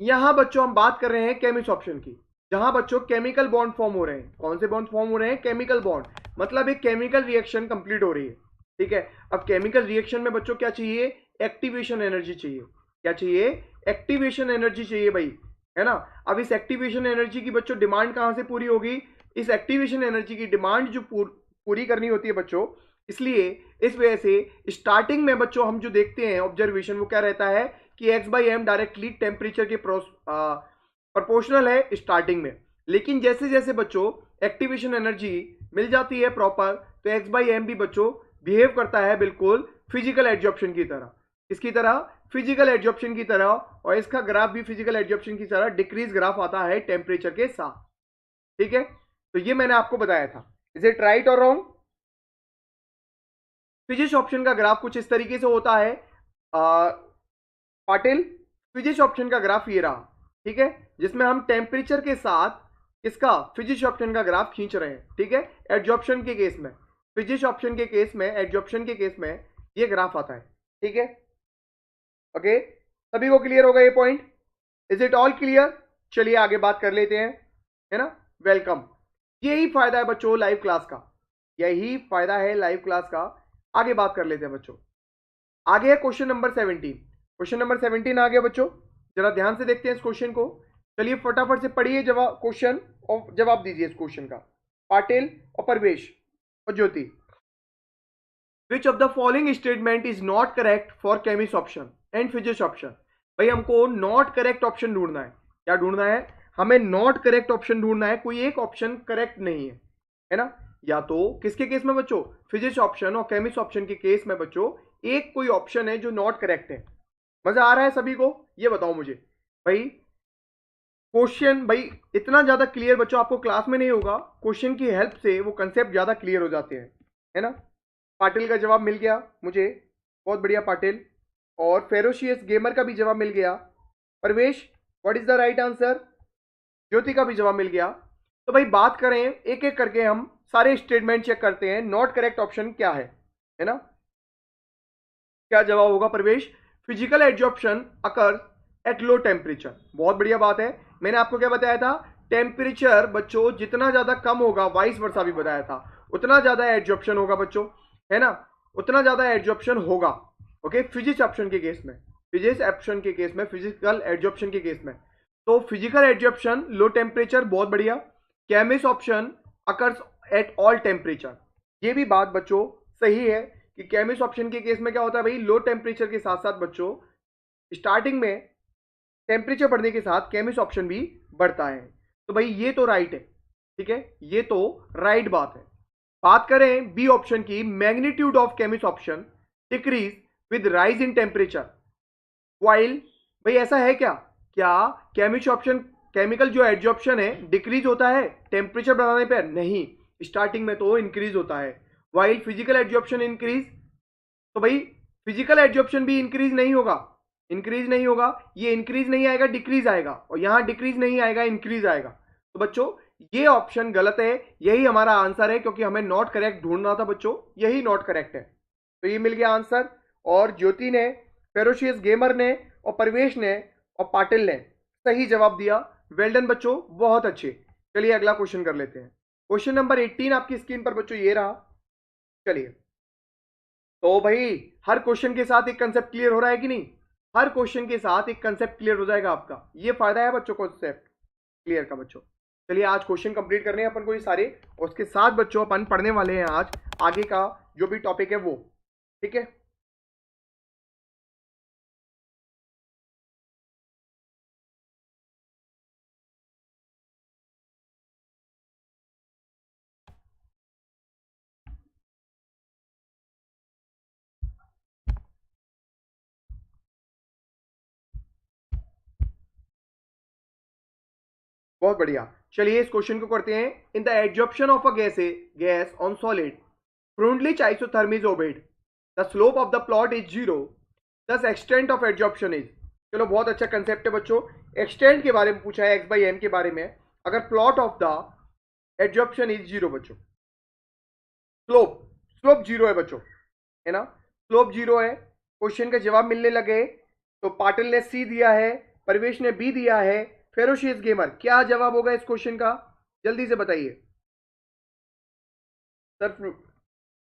यहां बच्चों हम बात कर रहे हैं केमिस्ट ऑप्शन की, जहां बच्चों केमिकल बॉन्ड फॉर्म हो रहे हैं। कौन से बॉन्ड फॉर्म हो रहे हैं, केमिकल बॉन्ड, मतलब एक केमिकल रिएक्शन कंप्लीट हो रही है, ठीक है। अब केमिकल रिएक्शन में बच्चों क्या चाहिए, एक्टिवेशन एनर्जी चाहिए, क्या चाहिए, एक्टिवेशन एनर्जी चाहिए भाई, है ना। अब इस एक्टिवेशन एनर्जी की बच्चों डिमांड कहां से पूरी होगी, इस एक्टिवेशन एनर्जी की डिमांड जो पूरी करनी होती है बच्चों, इसलिए इस वजह से स्टार्टिंग में बच्चों हम जो देखते हैं ऑब्जर्वेशन वो क्या रहता है कि x by m directly temperature के प्रोपोर्शनल है स्टार्टिंग में, लेकिन जैसे जैसे बच्चों एक्टिवेशन एनर्जी मिल जाती है प्रॉपर तो एक्स बाई एम भी बच्चों बिहेव करता है बिल्कुल फिजिकल एड्जॉर्प्शन की तरह, इसकी तरह फिजिकल एड्जॉर्प्शन की तरह, और इसका ग्राफ भी फिजिकल एड्जॉर्प्शन की तरह डिक्रीज ग्राफ आता है टेम्परेचर के साथ। ठीक है, तो ये मैंने आपको बताया था। इज इट राइट और रॉन्ग? फिजिक्स ऑप्शन का ग्राफ कुछ इस तरीके से होता है पाटिल, फिजिक्स ऑप्शन का ग्राफ ये रहा, ठीक है, जिसमें हम टेम्परेचर के साथ इसका फिजिक्स ऑप्शन का ग्राफ खींच रहे हैं। ठीक है, एड्जॉर्प्शन के केस में, फिजिक्स ऑप्शन के केस में, एड्जॉर्प्शन के केस में ये ग्राफ आता है। ठीक है, ओके, सभी को क्लियर होगा ये point? Is it all clear? चलिए आगे बात कर लेते हैं, है ना। वेलकम। यही फायदा है बच्चों लाइव क्लास का, यही फायदा है लाइव क्लास का। आगे बात कर लेते हैं बच्चों। आगे है क्वेश्चन नंबर 17। क्वेश्चन नंबर 17 आ गया बच्चों, जरा ध्यान से देखते हैं इस क्वेश्चन को। चलिए फटाफट से पढ़िए जवाब, क्वेश्चन और जवाब दीजिए इस क्वेश्चन का, पाटिल और परवेश और Jyoti. Which of the following statement is not correct for chemist option and physics option? भाई हमको नॉट करेक्ट ऑप्शन ढूंढना है। क्या ढूंढना है? हमें नॉट करेक्ट ऑप्शन ढूंढना है, कोई एक ऑप्शन करेक्ट नहीं है ना। या तो किसके केस में बच्चों? फिजिक्स ऑप्शन और केमिस्ट ऑप्शन के केस में बच्चों एक कोई ऑप्शन है जो नॉट करेक्ट है। मजा आ रहा है सभी को? ये बताओ मुझे भाई। क्वेश्चन भाई इतना ज्यादा क्लियर बच्चों आपको क्लास में नहीं होगा, क्वेश्चन की हेल्प से वो कंसेप्ट ज्यादा क्लियर हो जाते हैं, है ना। पाटिल का जवाब मिल गया मुझे, बहुत बढ़िया पाटिल। और फेरोशियस गेमर का भी जवाब मिल गया। Parvesh what is the right answer? Jyoti का भी जवाब मिल गया। तो भाई बात करें एक एक करके, हम सारे स्टेटमेंट चेक करते हैं नॉट करेक्ट ऑप्शन क्या है ना। क्या जवाब होगा Parvesh? Physical adsorption occurs at low temperature. बहुत बढ़िया बात है। मैंने आपको क्या बताया था? टेम्परेचर बच्चों जितना ज्यादा कम होगा, वाइस वर्सा भी बताया था, उतना ज्यादा एड्जॉर्प्शन होगा बच्चों, है ना, उतना ज्यादा एड्जॉर्प्शन होगा। ओके, फिजिक्स ऑप्शन के केस में, फिजिक्स ऑप्शन के केस में, फिजिकल एड्जॉर्प्शन के केस में, तो फिजिकल एड्जॉर्प्शन लो टेम्परेचर, बहुत बढ़िया। Chemist option occurs at all temperature, ये भी बात बच्चों सही है कि केमिस्ट ऑप्शन के केस में क्या होता है भाई, लो टेम्परेचर के साथ साथ बच्चों स्टार्टिंग में टेम्परेचर बढ़ने के साथ केमिस्ट ऑप्शन भी बढ़ता है। तो भाई ये तो राइट है, ठीक है, ये तो राइट बात है। बात करें बी ऑप्शन की, magnitude of chemist option decrease with rise in temperature while, भाई ऐसा है क्या? क्या केमिस्ट ऑप्शन, केमिकल जो एड्जॉर्प्शन है डिक्रीज होता है टेम्परेचर बढ़ाने पर? नहीं, स्टार्टिंग में तो इंक्रीज होता है। वाइल फिजिकल एड्जॉर्प्शन इंक्रीज, तो भाई फिजिकल एड्जॉर्प्शन भी इंक्रीज नहीं होगा, इंक्रीज नहीं होगा, ये इंक्रीज नहीं आएगा डिक्रीज आएगा, और यहां डिक्रीज नहीं आएगा इंक्रीज आएगा। तो बच्चों ये ऑप्शन गलत है, यही हमारा आंसर है, क्योंकि हमें नॉट करेक्ट ढूंढना था बच्चों, यही नॉट करेक्ट है। तो ये मिल गया आंसर। और ज्योति ने, फेरोशियस गेमर ने, और परवेश ने और पाटिल ने सही जवाब दिया। वेल डन बच्चों, बहुत अच्छे। चलिए अगला क्वेश्चन कर लेते हैं। क्वेश्चन नंबर 18 आपकी स्क्रीन पर बच्चों ये रहा। चलिए, तो भाई हर क्वेश्चन के साथ एक कंसेप्ट क्लियर हो रहा है कि नहीं? हर क्वेश्चन के साथ एक कंसेप्ट क्लियर हो जाएगा आपका, ये फायदा है बच्चों कंसेप्ट क्लियर का बच्चों। चलिए आज क्वेश्चन कंप्लीट करने हैं अपन को ये सारे, और उसके साथ बच्चों अपन पढ़ने वाले हैं आज आगे का जो भी टॉपिक है वो, ठीक है। बहुत बढ़िया, चलिए इस क्वेश्चन को करते हैं। In the adsorption of a gas on solid Freundlich isotherm is obeyed, the slope of the plot is zero, thus extent of adsorption is. चलो बहुत अच्छा कंसेप्ट है बच्चों। एक्सटेंट के बारे में पूछा है, एक्स बाई एम के बारे में, अगर plot of the adsorption is zero बच्चों, स्लोप, स्लोप जीरो है बच्चों, है ना, स्लोप जीरो है। क्वेश्चन का जवाब मिलने लगे तो पाटिल ने सी दिया है, परवेश ने बी दिया है, फेरोशियस गेमर, क्या जवाब होगा इस क्वेश्चन का? जल्दी से बताइए सर।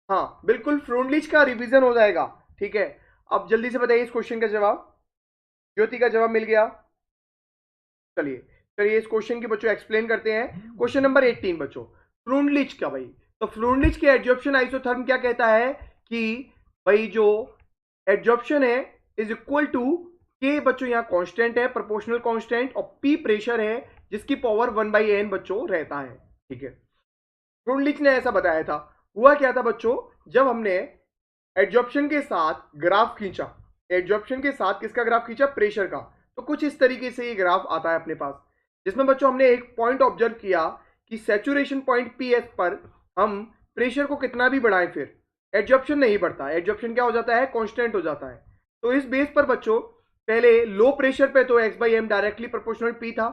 हाँ बिल्कुल, फ्रूंडलिच का रिवीजन हो जाएगा, ठीक है। अब जल्दी से बताइए इस क्वेश्चन का जवाब। ज्योति का जवाब मिल गया, चलिए चलिए इस क्वेश्चन की बच्चों एक्सप्लेन करते हैं। क्वेश्चन नंबर 18 बच्चों, फ्रूनलिच का भाई, तो फ्रूनलिच के एडजॉर्प्शन आइसोथर्म क्या कहता है कि भाई जो एडजॉर्प्शन है इज इक्वल टू के बच्चों, यहाँ कांस्टेंट है, प्रोपोर्शनल कांस्टेंट, और पी प्रेशर है जिसकी पावर 1/n बच्चों रहता है। ठीक है, फ्रूनलिच ने ऐसा बताया था। हुआ क्या था बच्चों, जब हमने एडजॉर्प्शन के साथ ग्राफ खींचा, एडजॉर्प्शन के साथ किसका ग्राफ खींचा, प्रेशर का, तो कुछ इस तरीके से ये ग्राफ आता है अपने पास, जिसमें बच्चों हमने एक पॉइंट ऑब्जर्व किया कि सैचुरेशन पॉइंट पी एस पर हम प्रेशर को कितना भी बढ़ाएं फिर एडजॉर्प्शन नहीं बढ़ता, एडजॉर्प्शन क्या हो जाता है, कांस्टेंट हो जाता है। तो इस बेस पर बच्चों पहले लो प्रेशर पे तो x/m डायरेक्टली प्रोपोर्शनल p था,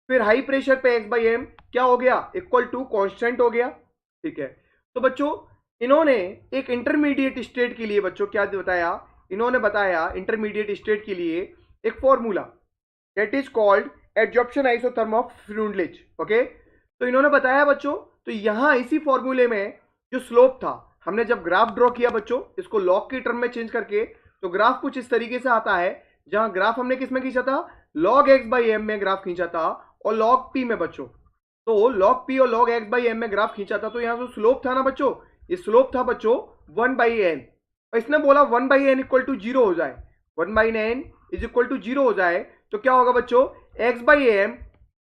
फिर हाई प्रेशर पे x/m क्या हो गया, इक्वल टू कांस्टेंट हो गया। ठीक है, तो बच्चों इन्होंने एक इंटरमीडिएट स्टेट के लिए बच्चों क्या बताया, इन्होंने बताया इंटरमीडिएट स्टेट के लिए एक formula that is called adsorption isotherm of Freundlich. Okay, तो इन्होंने बताया बच्चों, तो यहां इसी फॉर्मूले में जो स्लोप था, हमने जब ग्राफ ड्रॉ किया बच्चों इसको लॉग की टर्म में चेंज करके, तो ग्राफ कुछ इस तरीके से आता है, जहां ग्राफ हमने किस में खींचा था, log x/m में ग्राफ खींचा था, और log p में बच्चों, तो log p और log x/m में ग्राफ खींचा था। तो यहां जो स्लोप था ना बच्चों, ये स्लोप था बच्चों 1/n, और इसने बोला 1/n इक्वल टू 0 हो जाए, 1/n इज इक्वल टू 0 हो जाए, तो क्या होगा बच्चों, x/m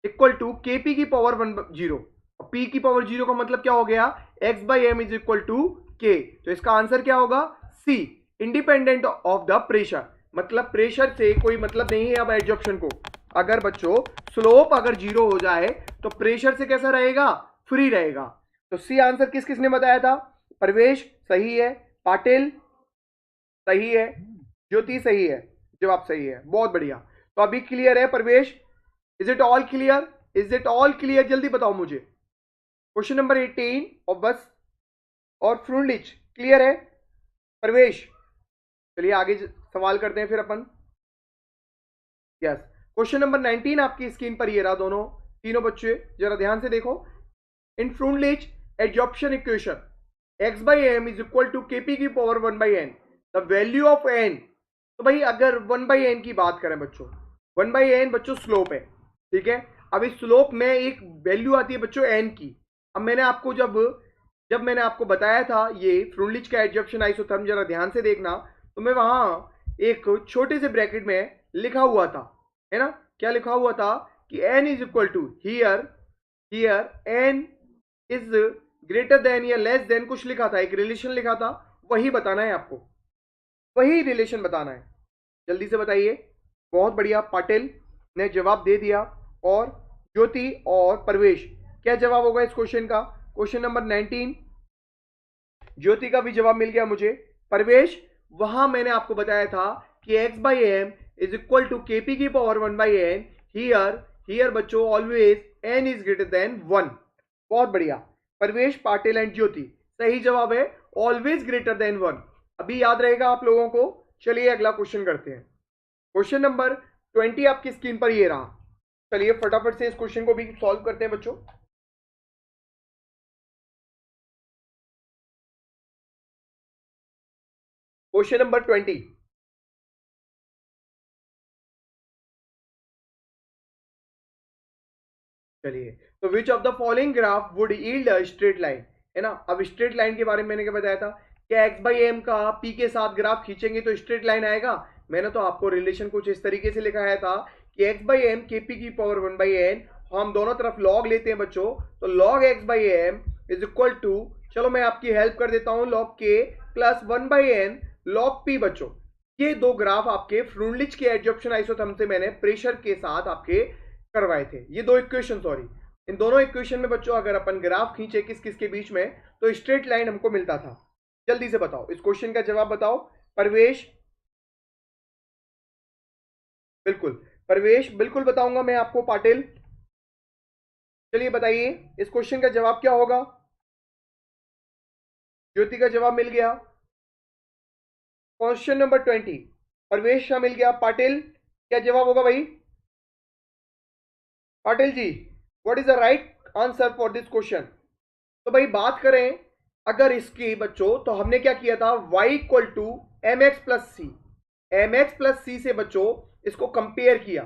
इक्वल टू kp की पावर 0, और p की पावर 0 का मतलब क्या हो गया, x/m is equal to k। तो इसका आंसर क्या होगा, c, independent of the pressure, मतलब प्रेशर से कोई मतलब नहीं है अब एडजॉर्प्शन को। अगर बच्चों स्लोप अगर 0 हो जाए तो प्रेशर से कैसा रहेगा, फ्री रहेगा। तो सी आंसर किस किसने बताया था, प्रवेश सही है, पाटिल सही है, ज्योति सही है, जवाब सही है, बहुत बढ़िया। तो अभी क्लियर है प्रवेश, is it all clear, is it all clear, जल्दी बताओ मुझे। क्वेश्चन नंबर 18 और बस और फ्रूनलिच क्लियर है प्रवेश। चलिए आगे सवाल करते हैं फिर अपन। यस, क्वेश्चन नंबर 19 आपकी स्क्रीन पर ये रहा, दोनों तीनों बच्चे जरा ध्यान से देखो। In Freundlich adsorption equation x/m is equal to kp की power 1/n, the value of n। तो भाई अगर 1/n की बात करें बच्चों, 1/n बच्चों स्लोप है, ठीक है। अब इस स्लोप में एक वैल्यू आती है बच्चों n की। अब मैंने आपको जब मैंने आपको बताया था ये फ्रूनलिच का एडजॉर्प्शन आइसोथर्म, जरा ध्यान से देखना, तो मैं वहां एक छोटे से ब्रैकेट में लिखा हुआ था, है ना, क्या लिखा हुआ था कि n is equal to here n is greater than या लेस देन, कुछ लिखा था, एक रिलेशन लिखा था, वही बताना है आपको, वही रिलेशन बताना है। जल्दी से बताइए, बहुत बढ़िया, पाटिल ने जवाब दे दिया, और ज्योति और प्रवेश, क्या जवाब होगा इस क्वेश्चन का, क्वेश्चन नंबर 19। ज्योति का भी जवाब मिल गया मुझे। प्रवेश, वहां मैंने आपको बताया था कि x/m is equal to kp की पावर 1/n, हियर बच्चों always n is greater than 1। बहुत बढ़िया, प्रवेश, पाटिल एंड ज्योति, सही जवाब है ऑलवेज ग्रेटर देन 1। अभी याद रहेगा आप लोगों को। चलिए अगला क्वेश्चन करते हैं। क्वेश्चन नंबर 20 आपकी स्क्रीन पर ये रहा। चलिए फटाफट से इस क्वेश्चन को भी सॉल्व करते हैं बच्चों। क्वेश्चन नंबर 20, चलिए, तो विच of the following graph would yield a straight line, है ना। अब स्ट्रेट लाइन के बारे में मैंने क्या बताया था, क्या x/m का p के साथ ग्राफ खींचेंगे तो स्ट्रेट लाइन आएगा। मैंने तो आपको रिलेशन कुछ इस तरीके से लिखाया था कि x/m kp की पावर 1/n, हम दोनों तरफ log लेते हैं बच्चों, तो log x/m is equal to, चलो मैं आपकी हेल्प कर देता हूं, log k plus 1/n log p बच्चों। ये दो ग्राफ आपके फ्रूनलिच के एडजॉर्प्शन आइसोथर्म से मैंने प्रेशर के साथ आपके करवाए थे, ये दो इक्वेशन, सॉरी, इन दोनों इक्वेशन में बच्चों अगर अपन ग्राफ खींचे किस किस के बीच में, तो स्ट्रेट लाइन हमको मिलता था। जल्दी से बताओ इस क्वेश्चन का जवाब बताओ प्रवेश। बिल्कुल प्रवेश, बिल्कुल बताऊंगा मैं आपको, पाटिल चलिए बताइए इस क्वेश्चन का जवाब क्या होगा। ज्योति का जवाब मिल गया, क्वेश्चन नंबर 20 प्रवेश का मिल गया, पाटिल क्या जवाब होगा भाई, Patil ji what is the right answer for this question. तो भाई बात करें अगर इसकी बच्चों, तो हमने क्या किया था, y equal to mx plus c, mx plus c से बच्चों इसको कंपेयर किया,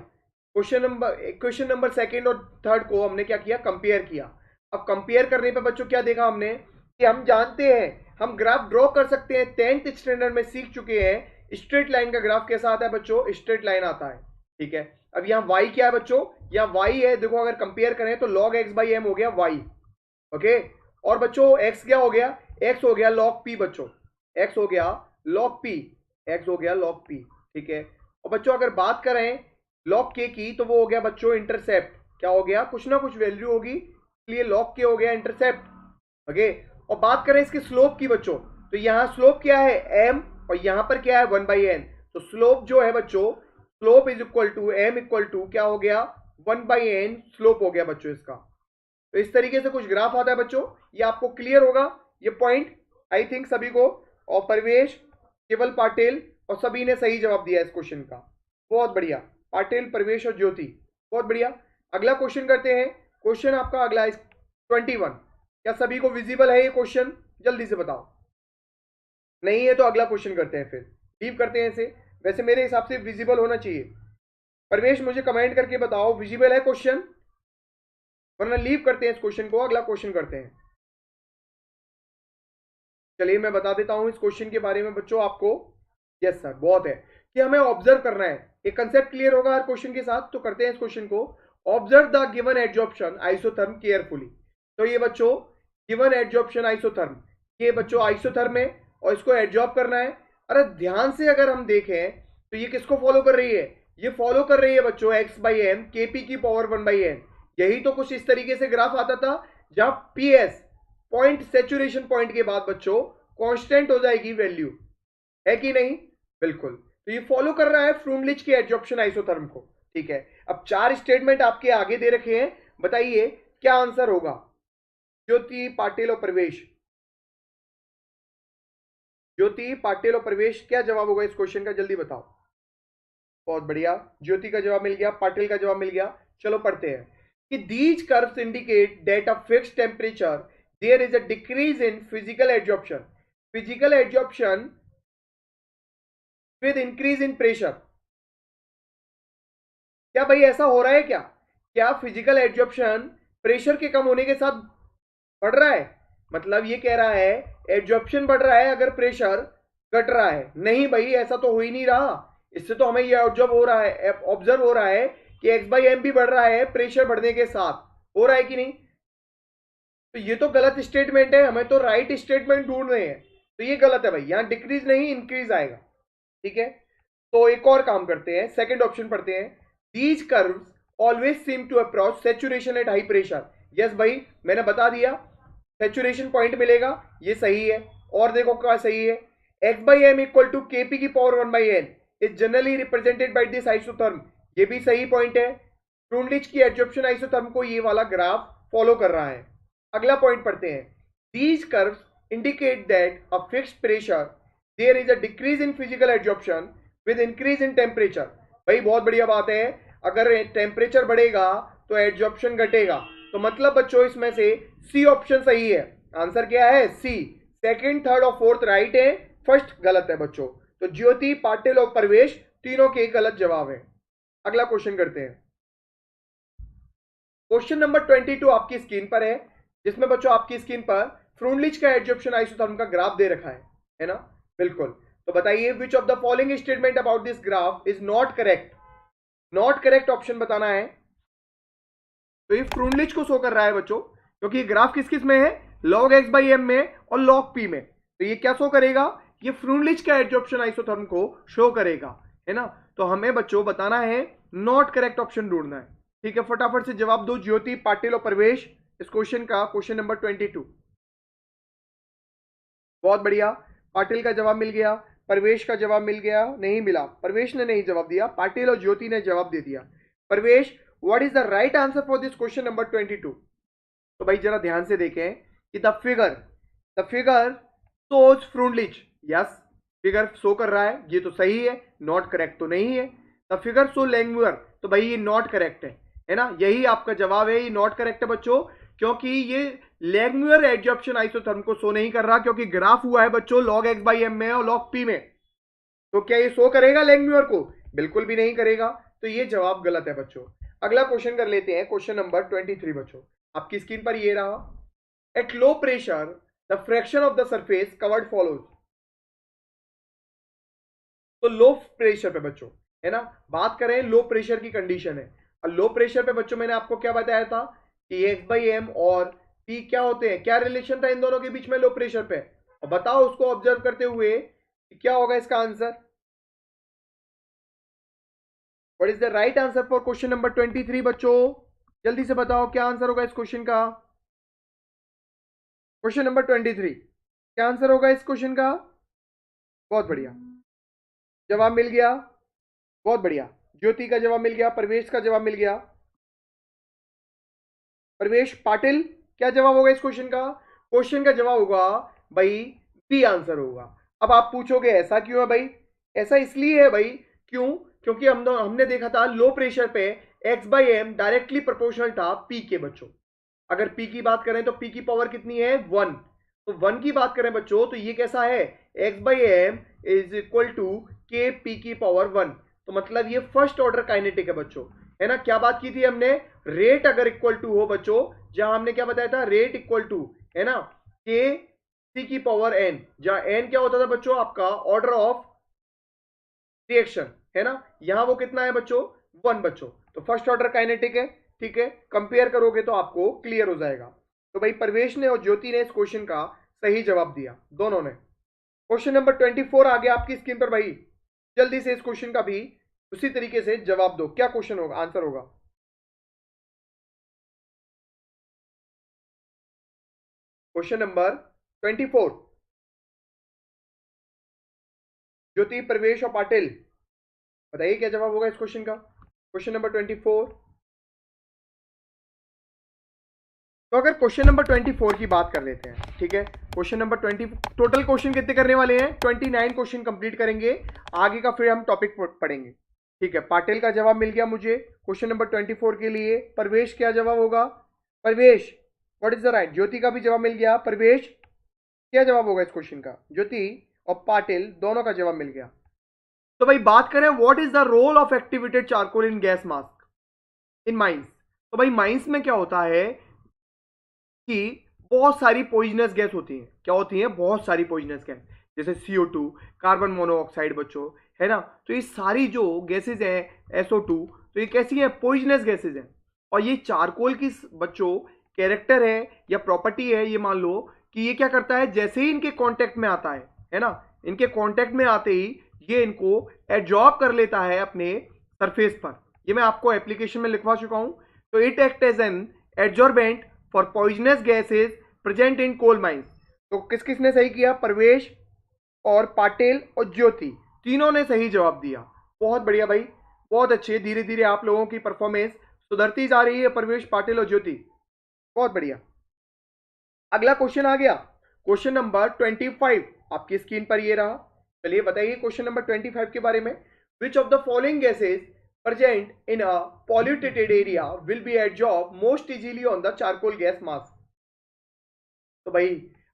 क्वेश्चन नंबर सेकंड और थर्ड को हमने क्या किया, कंपेयर किया। अब कंपेयर करने पे बच्चों क्या देखा हमने कि हम जानते हैं हम ग्राफ ड्रॉ कर सकते हैं, 10th स्टैंडर्ड में सीख चुके हैं स्ट्रेट लाइन का ग्राफ कैसा आता है बच्चों, स्ट्रेट लाइन आता है। ठीक है, अब यहाँ y क्या है बच्चों, यहाँ y है, देखो अगर कंपेयर करें तो log x बाई m हो गया y। ओके, और बच्चों x क्या हो गया, x हो गया log p बच्चों, x हो गया log p, x हो गया log p। ठीक है, और बच्चों अगर बात करें log k की तो वो हो गया बच्चों इंटरसेप्ट, क्या हो गया, कुछ ना कुछ वैल्यू होगी, इसलिए log k हो गया इंटरसेप्ट। ओके, और बात करें इसके स्लोप की बच्चों, तो यहाँ स्लोप क्या है m और यहाँ पर क्या है 1/n, तो स्लोप जो है बच्चों, slope is equal to m equal to क्या हो गया 1/n स्लोप हो गया बच्चों इसका। तो इस तरीके से कुछ ग्राफ आता है बच्चों, ये आपको क्लियर होगा ये पॉइंट आई थिंक सभी को। और परवेश, केवल पाटिल और सभी ने सही जवाब दिया इस क्वेश्चन का, बहुत बढ़िया, पाटिल, परवेश और ज्योति, बहुत बढ़िया। अगला क्वेश्चन करते हैं, क्वेश्चन आपका अगला है 21। क्या सभी को विजिबल है ये क्वेश्चन, जल्दी से बताओ, नहीं है तो अगला क्वेश्चन करते हैं, फिर लीव करते हैं इसे। वैसे मेरे हिसाब से विजिबल होना चाहिए। परवेश मुझे कमेंट करके बताओ विजिबल है क्वेश्चन, वरना लीव करते हैं इस क्वेश्चन को, अगला क्वेश्चन करते हैं। चलिए मैं बता देता हूं इस क्वेश्चन के बारे में बच्चों आपको। यस सर, बहुत है कि हमें ऑब्जर्व करना है, एक कंसेप्ट क्लियर होगा हर क्वेश्चन के साथ। तो करते हैं इस क्वेश्चन को, observe the given adsorption isotherm carefully. तो ये बच्चों गिवन एडजॉर्प्शन आइसोथर्म, ये बच्चों आइसोथर्म है और इसको एडजॉर्ब करना है। अरे ध्यान से अगर हम देखें तो ये किसको फॉलो कर रही है, ये फॉलो कर रही है बच्चों x by M KP p power 1/n। यही तो कुछ इस तरीके से ग्राफ आता था जहां पीएस पॉइंट, सेचुरेशन पॉइंट के बाद बच्चों कांस्टेंट हो जाएगी वैल्यू, है कि नहीं, बिल्कुल। तो ये फॉलो कर रहा है फ्रूमलिच के एडजॉर्प्शन आइसोथर्म को। ठीक है, अब 4 स्टेटमेंट आपके आगे दे रखे हैं, बताइए क्या आंसर होगा। ज्योति, पाटिल और प्रवेश, ज्योति, पाटिल और प्रवेश, क्या जवाब होगा इस क्वेश्चन का, जल्दी बताओ। बहुत बढ़िया, ज्योति का जवाब मिल गया, पाटिल का जवाब मिल गया। चलो पढ़ते हैं कि these curves indicate that a fixed temperature there is a decrease in physical absorption with increase in pressure। क्या भाई ऐसा हो रहा है क्या, क्या फिजिकल एब्जॉर्प्शन प्रेशर के कम होने के साथ बढ़ रहा है, मतलब ये कह रहा है एब्जॉर्प्शन बढ़ रहा है अगर प्रेशर घट रहा है। नहीं भाई ऐसा तो हो ही नहीं रहा, इससे तो हमें ये ऑब्जर्व हो रहा है कि x बाई एम भी बढ़ रहा है प्रेशर बढ़ने के साथ, हो रहा है कि नहीं। तो ये तो गलत स्टेटमेंट है, हमें तो राइट स्टेटमेंट ढूंढ रहे हैं, तो ये गलत है भाई, यहां डिक्रीज नहीं इंक्रीज आएगा। ठीक है, तो एक और काम करते हैं, सेकंड ऑप्शन पढ़ते हैं। These curves always seem to approach saturation at high pressure. Yes भाई मैंने बता दिया, सैचुरेशन पॉइंट मिलेगा, ये सही है। और देखो क्या सही है, x by m equal to k p power 1/n is generally represented by this isotherm, ये भी सही पॉइंट है। फ्रूमलिच की एडजॉर्प्शन आइसोथर्म को ये वाला ग्राफ फॉलो कर रहा है। अगला पॉइंट पढ़ते हैं, these curves indicate that a fixed pressure there is a decrease in physical adsorption with increase in temperature. भाई बहुत बढ़िया बात है, अगर टेम्परेचर बढ़ेगा तो एडजॉर्प्शन घटेगा, तो मतलब बच्चों इसमें से सी ऑप्शन सही है। आंसर क्या है, सी। सेकंड, थर्ड और फोर्थ राइट है, फर्स्ट गलत है बच्चों। तो ज्योति, पाटिल और प्रवेश तीनों के गलत जवाब है। अगला क्वेश्चन करते हैं, क्वेश्चन नंबर 22 आपकी स्क्रीन पर है, जिसमें बच्चों आपकी स्क्रीन पर फ्रूमलिच का एडजॉर्प्शन आइसोथर्म का ग्राफ दे रखा है ना, बिल्कुल। तो बताइए विच of the following statement about this graph is not correct. Not correct option बताना है। तो ये फ्रूमलिच को शो कर रहा है बच्चों, क्योंकि ये ग्राफ किस किस में है, log x बाई एम में और log p में। तो ये क्या शो करेगा, ये फ्रूमलिच का एडजॉर्प्शन आइसोथर्म को शो करेगा, है ना। तो हमें बच्चों बताना है, नॉट करेक्ट ऑप्शन ढूंढना है। ठीक है, फटाफट से जवाब दो ज्योति, पाटिल और प्रवेश इस क्वेश्चन का, क्वेश्चन नंबर 22। बहुत बढ़िया, पाटिल का जवाब मिल गया, प्रवेश का जवाब मिल गया, नहीं मिला, प्रवेश ने नहीं जवाब दिया, पाटिल और ज्योति ने जवाब दे दिया। Pravesh, what is the right answer for this question number 22। तो भाई जरा ध्यान से देखें कि the figure shows Freundlich. Yes, figure show कर रहा है, ये तो सही है, नॉट करेक्ट तो नहीं है। द फिगर शो लैंगमुयर, तो भाई ये नॉट करेक्ट है ना, यही आपका जवाब है, ये नॉट करेक्ट है बच्चों, क्योंकि ये लैंगमुयर एडजॉर्प्शन आइसोथर्म को शो नहीं कर रहा, क्योंकि ग्राफ हुआ है बच्चों log x बाई एम में और log p में। तो क्या ये शो करेगा लैंगमुयर को, बिल्कुल भी नहीं करेगा। तो ये जवाब गलत है बच्चों। अगला क्वेश्चन कर लेते हैं, क्वेश्चन नंबर 23 बच्चों। आपकी स्क्रीन पर ये रहा, at low pressure the fraction of the surface covered follows. तो लो प्रेशर पे बच्चों, है ना, बात करें लो प्रेशर की कंडीशन है। और लो प्रेशर पे बच्चों मैंने आपको क्या बताया था कि एक्स बाई एम और पी क्या होते हैं, क्या रिलेशन था इन दोनों के बीच में लो प्रेशर पे। और बताओ उसको ऑब्जर्व करते हुए कि क्या होगा इसका answer. What is the right answer for question number 23 बच्चों? जल्दी से बताओ क्या आंसर होगा इस क्वेश्चन का। क्वेश्चन नंबर 23 क्या आंसर होगा इस क्वेश्चन का? बहुत बढ़िया, जवाब मिल गया, बहुत बढ़िया। ज्योति का जवाब मिल गया, प्रवेश का जवाब मिल गया। प्रवेश पाटिल, क्या जवाब होगा इस क्वेश्चन का? क्वेश्चन का जवाब होगा भाई बी आंसर होगा। अब आप पूछोगे ऐसा क्यों है भाई? ऐसा इसलिए है भाई, क्यों? क्योंकि हमने देखा था लो प्रेशर पे x by m directly proportional था पी के बच्चों। अगर पी की बात करें तो पी की पावर कितनी है? 1। तो 1 की बात करें बच्चों तो ये कैसा है? X by m is equal to K P की पावर 1। तो मतलब ये फर्स्ट ऑर्डर काइनेटिक है बच्चों, है ना। क्या बात की थी हमने? रेट अगर इक्वल टू हो बच्चों, जहां हमने क्या बताया था, रेट इक्वल टू, है ना, के सी की पावर एन, जहां एन क्या होता था बच्चों आपका ऑर्डर ऑफ रिएक्शन, है ना। यहां वो कितना है बच्चों? 1 बच्चों। तो फर्स्ट ऑर्डर काइनेटिक है, ठीक है। कंपेयर करोगे तो आपको क्लियर हो जाएगा। तो भाई प्रवेश ने और ज्योति ने इस क्वेश्चन का सही जवाब दिया, दोनों ने। क्वेश्चन नंबर 24 आ गया आपकी स्क्रीन पर भाई। जल्दी से इस क्वेश्चन का भी उसी तरीके से जवाब दो। क्या क्वेश्चन होगा, आंसर होगा? क्वेश्चन नंबर 24, ज्योति, प्रवेश और पाटिल, बताइए क्या जवाब होगा इस क्वेश्चन का। Question number 24। तो अगर क्वेश्चन नंबर 24 की बात कर लेते हैं, ठीक है। क्वेश्चन नंबर 20, टोटल क्वेश्चन कितने करने वाले हैं? 29 क्वेश्चन कंप्लीट करेंगे। आगे का फिर हम टॉपिक पढ़ेंगे, ठीक है। पाटिल का जवाब मिल गया मुझे क्वेश्चन नंबर 24 के लिए। प्रवेश क्या जवाब होगा? प्रवेश व्हाट इज द राइट? ज्योति का भी जवाब मिल गया। प्रवेश क्या जवाब होगा इस क्वेश्चन का? ज्योति और पाटिल दोनों का जवाब मिल गया। तो भाई बात करें what is the role of activated charcoal in gas mask in mines. तो भाई माइंस में क्या होता है कि बहुत सारी पॉइजनस गैस होती हैं। क्या होती हैं? बहुत सारी पॉइजनस गैस, जैसे CO2, कार्बन मोनोऑक्साइड बच्चों, है ना। तो ये सारी जो गैसेज हैं, SO2, तो ये कैसी हैं? पॉइजनस गैसेज हैं। और ये चारकोल की बच्चों कैरेक्टर है या प्रॉपर्टी है, ये मान लो कि ये क्या करता है, जैसे ही इनके कांटेक्ट में आता है ना, इनके कांटेक्ट में आते ही ये इनको एब्जॉर्ब कर लेता है अपने सरफेस पर। ये मैं आपको एप्लीकेशन में लिखवा चुका हूं। तो it act as an absorbent for poisonous gases present in coal mines. तो किस किस ने सही किया? प्रवेश और पाटिल और ज्योति, तीनों ने सही जवाब दिया। बहुत बढ़िया भाई, बहुत अच्छे। धीरे धीरे आप लोगों की परफॉर्मेंस सुधरती जा रही है, प्रवेश, पाटिल और ज्योति, बहुत बढ़िया। अगला क्वेश्चन आ गया, क्वेश्चन नंबर 25 आपकी स्क्रीन पर ये रहा। चलिए बताइए क्वेश्चन नंबर 25 के बारे में। विच of the following gases present in a polluted area will be absorbed most easily on the charcoal gas mask। तो भाई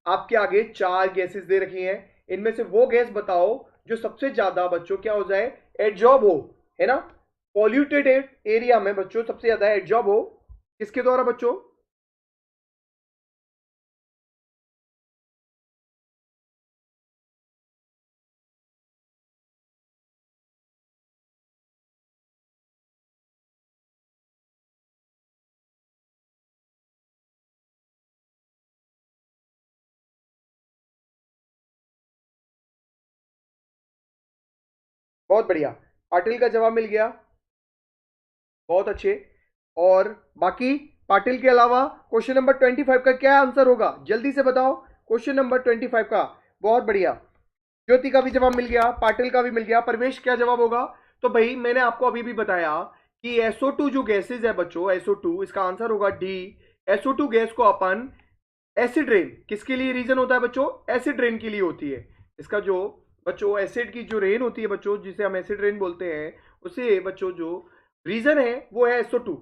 आपके आगे 4 गैसेस दे रखी हैं, इनमें से वो गैस बताओ जो सबसे ज्यादा बच्चों क्या हो जाए, एब्जॉर्ब हो, है ना। पॉल्यूटेड एरिया में बच्चों सबसे ज्यादा एब्जॉर्ब हो किसके द्वारा बच्चों? बहुत बढ़िया, पाटिल का जवाब मिल गया, बहुत अच्छे। और बाकी पाटिल के अलावा क्वेश्चन नंबर 25 का क्या आंसर होगा, जल्दी से बताओ क्वेश्चन नंबर 25 का। बहुत बढ़िया, ज्योति का भी जवाब मिल गया, पाटिल का भी मिल गया। प्रवेश क्या जवाब होगा? तो भाई मैंने आपको अभी भी बताया कि SO2 जो गैसेज है बच्चों, SO2, इसका आंसर होगा डी। SO2 गैस को अपन एसिड रेन, किसके लिए रीजन होता है बच्चों? एसिड रेन के लिए होती है। इसका जो बच्चों एसिड की जो रेन होती है बच्चों, जिसे हम एसिड रेन बोलते हैं, उसे बच्चों जो रीजन है वो है SO2।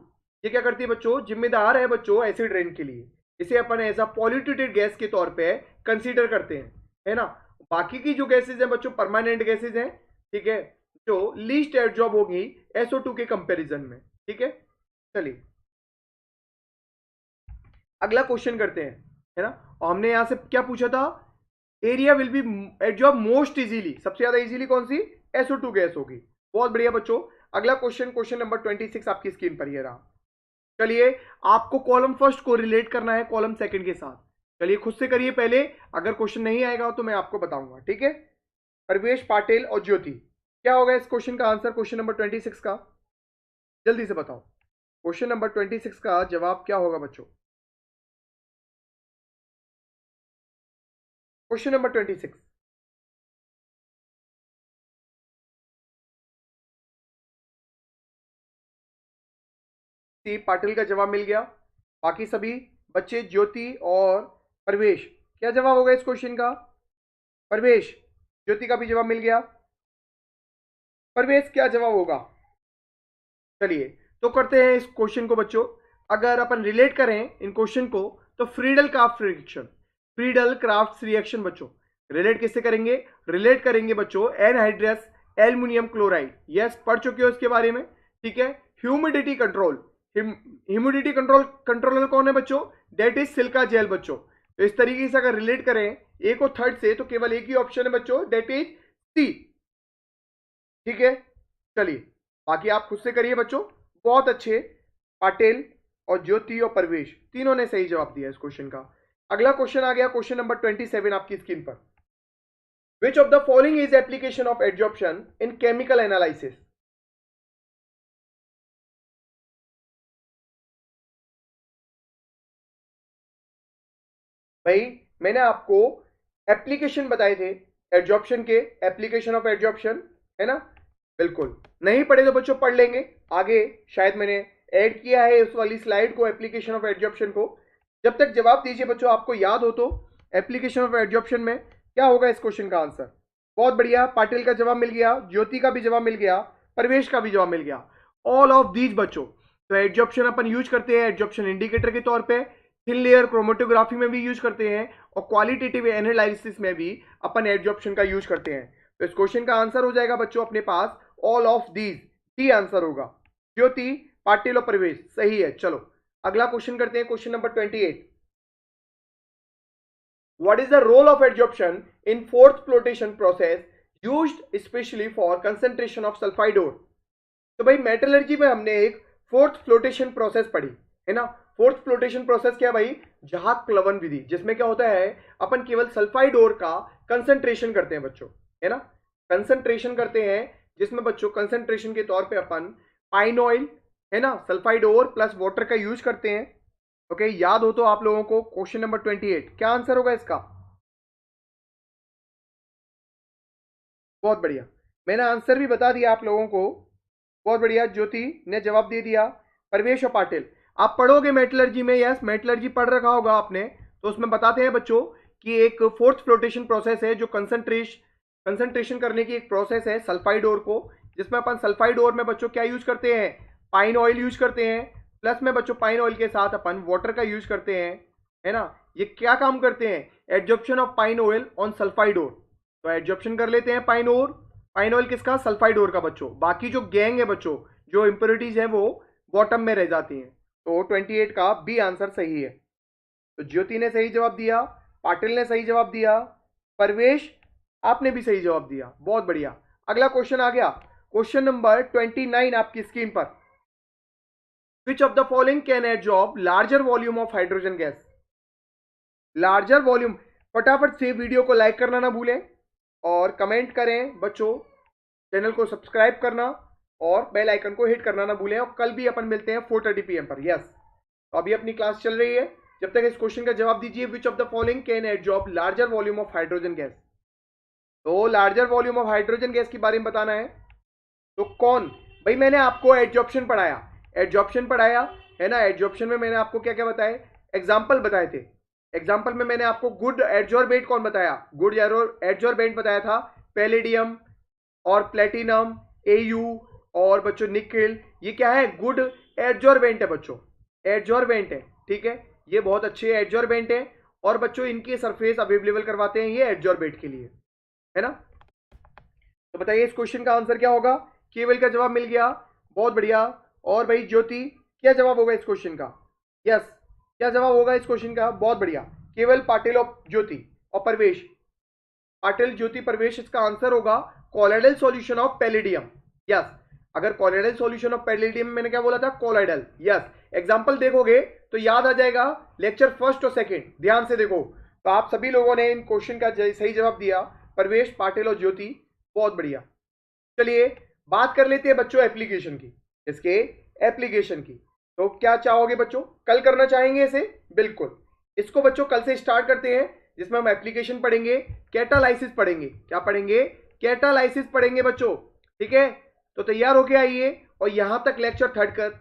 ये क्या करती है बच्चों? जिम्मेदार है बच्चों एसिड रेन के लिए। इसे अपन एज अ पॉल्यूटेड गैस के तौर पे कंसीडर करते हैं, है ना। बाकी की जो गैसेज हैं बच्चों परमानेंट गैसेज हैं, ठीक है। जो लीस्ट एडजॉर्ब होगी SO2 के कंपैरिजन में। ठीक है, चलिए अगला क्वेश्चन करते हैं, है ना। और हमने यहां से क्या पूछा था, area will be adsorb most easily, सबसे ज्यादा इजीली कौन सी, SO2 गैस होगी। बहुत बढ़िया बच्चों, अगला क्वेश्चन, क्वेश्चन नंबर 26 आपकी स्क्रीन पर ये रहा। चलिए आपको कॉलम फर्स्ट को रिलेट करना है कॉलम सेकंड के साथ। चलिए खुद से करिए पहले, अगर क्वेश्चन नहीं आएगा तो मैं आपको बताऊंगा। ठीक है, प्रवेश पाटिल और ज्योति, क्या होगा इस क्वेश्चन का आंसर, क्वेश्चन नंबर 26 का, जल्दी से बताओ। क्वेश्चन नंबर 26 का जवाब क्या होगा बच्चों, क्वेश्चन नंबर 26। पाटिल का जवाब मिल गया, बाकी सभी बच्चे ज्योति और प्रवेश, क्या जवाब होगा इस क्वेश्चन का, प्रवेश ज्योति का भी जवाब मिल गया, प्रवेश क्या जवाब होगा। चलिए तो करते हैं इस क्वेश्चन को बच्चों, अगर अपन रिलेट करें इन क्वेश्चन को तो Friedel craft reaction, Friedel craft reaction बच्चों रिलेट किससे करेंगे, रिलेट करेंगे बच्चों एनहाइड्रस एल्युमिनियम क्लोराइड। यस पढ़ चुके हो इसके बारे में। ठीक है, humidity control, humidity control controller कौन है बच्चों, डेट इज सिल्का जेल बच्चों। तो इस तरीके से अगर रिलेट करें एक और थर्ड से तो केवल एक ही ऑप्शन है बच्चों, डेट इज सी। ठीक है, चलिए बाकी आप खुद से करिए बच्चों। बहुत अच्छे, पाटिल और ज्योति और प्रवेश तीनों ने सही जवाब दिया इस क्वेश्चन का। अगला क्वेश्चन आ गया, क्वेश्चन नंबर 27 आपकी स्क्रीन पर। विच of the following is application of adsorption in chemical analysis. भाई मैंने आपको एप्लीकेशन बताए थे एडजॉर्प्शन के, एप्लीकेशन ऑफ एडजॉर्प्शन, है ना। बिल्कुल, नहीं पढ़े तो बच्चों पढ़ लेंगे आगे, शायद मैंने ऐड किया है उस वाली स्लाइड को, एप्लीकेशन ऑफ एडजॉर्प्शन को। जब तक जवाब दीजिए बच्चों, आपको याद हो तो एप्लीकेशन ऑफ एडजॉर्प्शन में क्या होगा इस क्वेश्चन का आंसर। बहुत बढ़िया, पाटिल का जवाब मिल गया, ज्योति का भी जवाब मिल गया, प्रवेश का भी जवाब मिल गया, ऑल ऑफ दीज बच्चों। तो एडजॉर्प्शन अपन यूज करते हैं एडजॉर्प्शन इंडिकेटर के तौर पे, थिन लेयर क्रोमेटोग्राफी में भी यूज करते हैं, और क्वालिटेटिव एनालिसिस में भी अपन एडजॉर्प्शन का यूज करते हैं। तो इस क्वेश्चन का आंसर हो जाएगा बच्चों अपने पास all of these, D answer होगा। ज्योति, पाटिल और प्रवेश सही है। चलो अगला क्वेश्चन करते हैं, question number 28। What is the role of adsorption in froth flotation process used specially for concentration of sulphide ore. तो भाई मेटलर्जी में हमने एक फोर्थ फ्लोटेशन प्रोसेस पढ़ी है ना। फोर्थ फ्लोटेशन प्रोसेस क्या भाई, जहां क्लवन विधि, जिसमें क्या होता है अपन केवल सल्फाइड ओर का कंसंट्रेशन करते हैं बच्चों, है ना, कंसंट्रेशन करते हैं, जिसमें बच्चों कंसंट्रेशन के तौर पे अपन पाइन ऑयल, है ना, सल्फाइड ओर प्लस वाटर का यूज करते हैं। ओके, याद हो तो आप लोगों को क्वेश्चन नंबर 28 क्या आंसर होगा इसका। बहुत बढ़िया, मैंने आंसर भी बता दिया आप लोगों को। बहुत बढ़िया, ज्योति ने जवाब दे दिया, प्रवेश और पाटिल आप पढ़ोगे मेटलर्जी में, यस मेटलर्जी पढ़ रखा होगा आपने, तो उसमें बताते हैं बच्चों कि एक फोर्थ फ्लोटेशन प्रोसेस है जो कंसंट्रेशन करने की एक प्रोसेस है सल्फाइड ओर को, जिसमें अपन सल्फाइड ओर में बच्चों क्या यूज करते हैं, पाइन ऑयल यूज करते हैं, प्लस में बच्चों पाइन ऑयल के साथ अपन वाटर का यूज करते हैं, है ना। ये क्या काम करते हैं, adsorption of pine oil on sulphide ore. तो एडजॉर्प्शन कर लेते हैं पाइन ओर, पाइन ऑयल किसका, सल्फाइड ओर का बच्चों, बाकी जो गैंग है बच्चों, जो इंप्योरिटीज है वो बॉटम में रह जाती हैं। तो 28 का बी आंसर सही है। तो ज्योति ने सही जवाब दिया, पाटिल ने सही जवाब दिया, प्रवेश आपने भी सही जवाब दिया, बहुत बढ़िया। अगला क्वेश्चन आ गया, क्वेश्चन नंबर 29 आपकी स्क्रीन पर। विच of the following can adsorb larger volume of hydrogen gas. Larger volume, फटाफट से वीडियो को लाइक करना ना भूलें और कमेंट करें बच्चों, चैनल को सब्सक्राइब करना और बेल आइकन को हिट करना ना भूलें। और कल भी अपन मिलते हैं 4:30 PM पर। यस, तो अभी अपनी क्लास चल रही है, जब तक इस क्वेश्चन का जवाब दीजिए, which of the following can adsorb larger volume of hydrogen gas. तो larger volume of hydrogen gas के बारे में बताना है, तो कौन, भाई मैंने आपको एडजॉर्प्शन पढ़ाया, एडजॉर्प्शन पढ़ाया है ना। एडजॉर्प्शन में मैंने आपको क्या क्या बताए, एग्जाम्पल बताए थे। एग्जाम्पल में मैंने आपको गुड एडजॉर्बेंट कौन बताया, गुड एडजॉर्बेंट बताया था, पैलेडियम और प्लेटिनम, एयू और बच्चों निकेल, ये क्या है, गुड एडजॉर्बेंट है बच्चों, एडजॉर्बेंट है। ठीक है, ये बहुत अच्छे एडजॉर्बेंट है और बच्चों इनकी सरफेस अवेलेबल करवाते हैं ये एडजॉर्बेंट के लिए, है ना। तो बताइए इस क्वेश्चन का आंसर क्या होगा? केवल का जवाब मिल गया, बहुत बढ़िया। और भाई ज्योति, क्या जवाब होगा इस क्वेश्चन का? यस, क्या जवाब होगा इस क्वेश्चन का? बहुत बढ़िया, केवल, पाटिल और ज्योति और परवेश। पाटिल, ज्योति, परवेश, इसका आंसर होगा colloidal solution of palladium. Yes, अगर कोलोइडल सॉल्यूशन ऑफ पैलेडियम, मैंने क्या बोला था? कोलोइडल। यस, एग्जांपल देखोगे तो याद आ जाएगा, लेक्चर फर्स्ट और सेकंड, ध्यान से देखो। तो आप सभी लोगों ने इन क्वेश्चन का सही जवाब दिया, परवेश, पाटिल और ज्योति, बहुत बढ़िया। चलिए बात कर लेते हैं बच्चों एप्लीकेशन की, इसके एप्लीकेशन की। तो क्या चाहोगे बच्चों, कल करना चाहेंगे इसे? बिल्कुल, इसको बच्चों कल से स्टार्ट करते हैं, जिसमें हम एप्लीकेशन पढ़ेंगे, कैटालाइसिस पढ़ेंगे। क्या पढ़ेंगे? कैटालाइसिस पढ़ेंगे बच्चों, ठीक है? तो तैयार होके आइए और यहां तक लेक्चर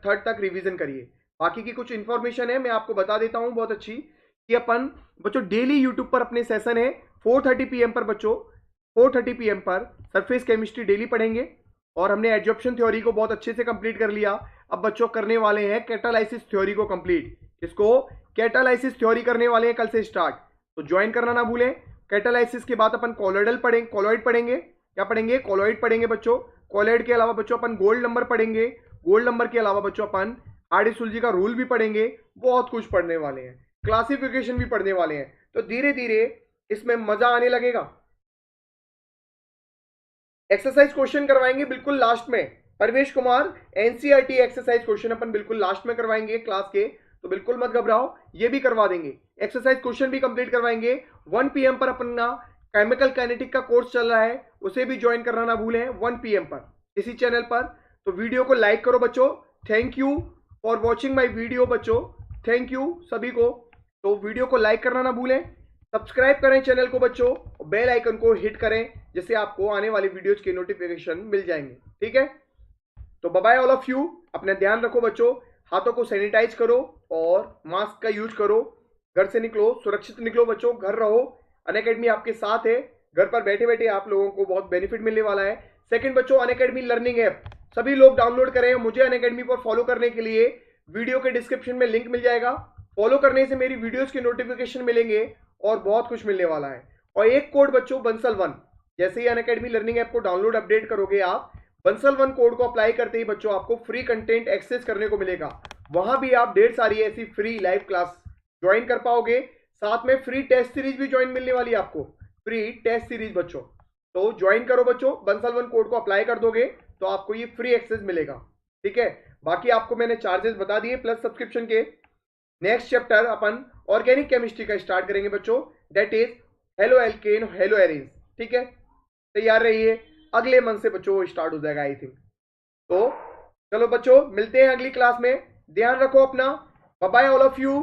थर्ड तक रिवीजन करिए। बाकी की कुछ इंफॉर्मेशन है मैं आपको बता देता हूं बहुत अच्छी, कि अपन बच्चों डेली यूट्यूब पर अपने सेशन है 4:30 PM पर बच्चों, 4:30 PM पर सरफेस केमिस्ट्री डेली पढ़ेंगे। और हमने एडजॉर्प्शन थ्योरी को बहुत अच्छे से कंप्लीट कर लिया। अब बच्चों करने वाले हैं कैटालाइसिस थ्योरी को कंप्लीट। इसको कैटालाइसिस थ्योरी करने वाले हैं कल से स्टार्ट, तो ज्वाइन करना ना भूलें। कैटालाइसिस के बाद अपन कोलोइडल पढ़ेंगे, कोलोइड पढ़ेंगे। क्या पढ़ेंगे? कोलोइड पढ़ेंगे बच्चों। कोलोइड के अलावा बच्चों अपन गोल्ड नंबर पढ़ेंगे। गोल्ड नंबर के अलावा बच्चों अपन हार्डी-सुलजी का रूल भी पढ़ेंगे। बहुत कुछ पढ़ने वाले हैं, क्लासिफिकेशन भी पढ़ने वाले हैं। तो धीरे धीरे इसमें मजा आने लगेगा। एक्सरसाइज क्वेश्चन करवाएंगे बिल्कुल लास्ट में, परवेश कुमार, एनसीईआरटी एक्सरसाइज क्वेश्चन अपन बिल्कुल लास्ट में करवाएंगे क्लास के, तो बिल्कुल मत घबराओ, ये भी करवा देंगे। एक्सरसाइज क्वेश्चन भी कंप्लीट करवाएंगे। 1 PM पर अपना केमिकल काइनेटिक का कोर्स चल रहा है, उसे भी ज्वाइन करना ना भूलें 1 PM पर इसी चैनल पर। तो वीडियो को लाइक करो बच्चों। Thank you for watching my video बच्चों, थैंक यू सभी को। तो वीडियो को लाइक करना ना भूलें, सब्सक्राइब करें चैनल को बच्चों, बेल आइकन को हिट करें, जिससे आपको आने वाली वीडियोज के नोटिफिकेशन मिल जाएंगे, ठीक है? तो bye bye all of you, अपना ध्यान रखो बच्चों, हाथों को सैनिटाइज करो और मास्क का यूज करो। घर से निकलो, सुरक्षित निकलो बच्चों, घर रहो। अनअकैडमी आपके साथ है, घर पर बैठे बैठे आप लोगों को बहुत बेनिफिट मिलने वाला है। सेकंड बच्चों, अनअकैडमी लर्निंग ऐप सभी लोग डाउनलोड करें। मुझे अनअकैडमी पर फॉलो करने के लिए वीडियो के डिस्क्रिप्शन में लिंक मिल जाएगा। फॉलो करने से मेरी वीडियोस के नोटिफिकेशन मिलेंगे और बहुत कुछ मिलने वाला है। और एक कोड बच्चों, बंसल1, जैसे ही अनअकैडमी लर्निंग ऐप को डाउनलोड अपडेट करोगे आप, बंसल1 कोड को अप्लाई करते ही बच्चों आपको फ्री कंटेंट एक्सेस करने को मिलेगा। वहां भी आप ढेर सारी ऐसी फ्री लाइव क्लास ज्वाइन कर पाओगे। साथ में फ्री टेस्ट सीरीज भी ज्वाइन मिलने वाली है आपको, फ्री टेस्ट सीरीज बच्चों। तो ज्वाइन करो बच्चों, बंसल1 कोड को अप्लाई कर दोगे तो आपको ये फ्री एक्सेस मिलेगा, ठीक है? बाकी आपको मैंने चार्जेस बता दिए प्लस सब्सक्रिप्शन के। नेक्स्ट चैप्टर अपन ऑर्गेनिक केमिस्ट्री का स्टार्ट करेंगे बच्चों, that is halo alkane, hello arenes, ठीक है? तैयार रहिए, अगले मंथ से बच्चों स्टार्ट हो जाएगा आई थिंक। तो चलो बच्चों, मिलते हैं अगली क्लास में, ध्यान रखो अपना, bye bye all of you.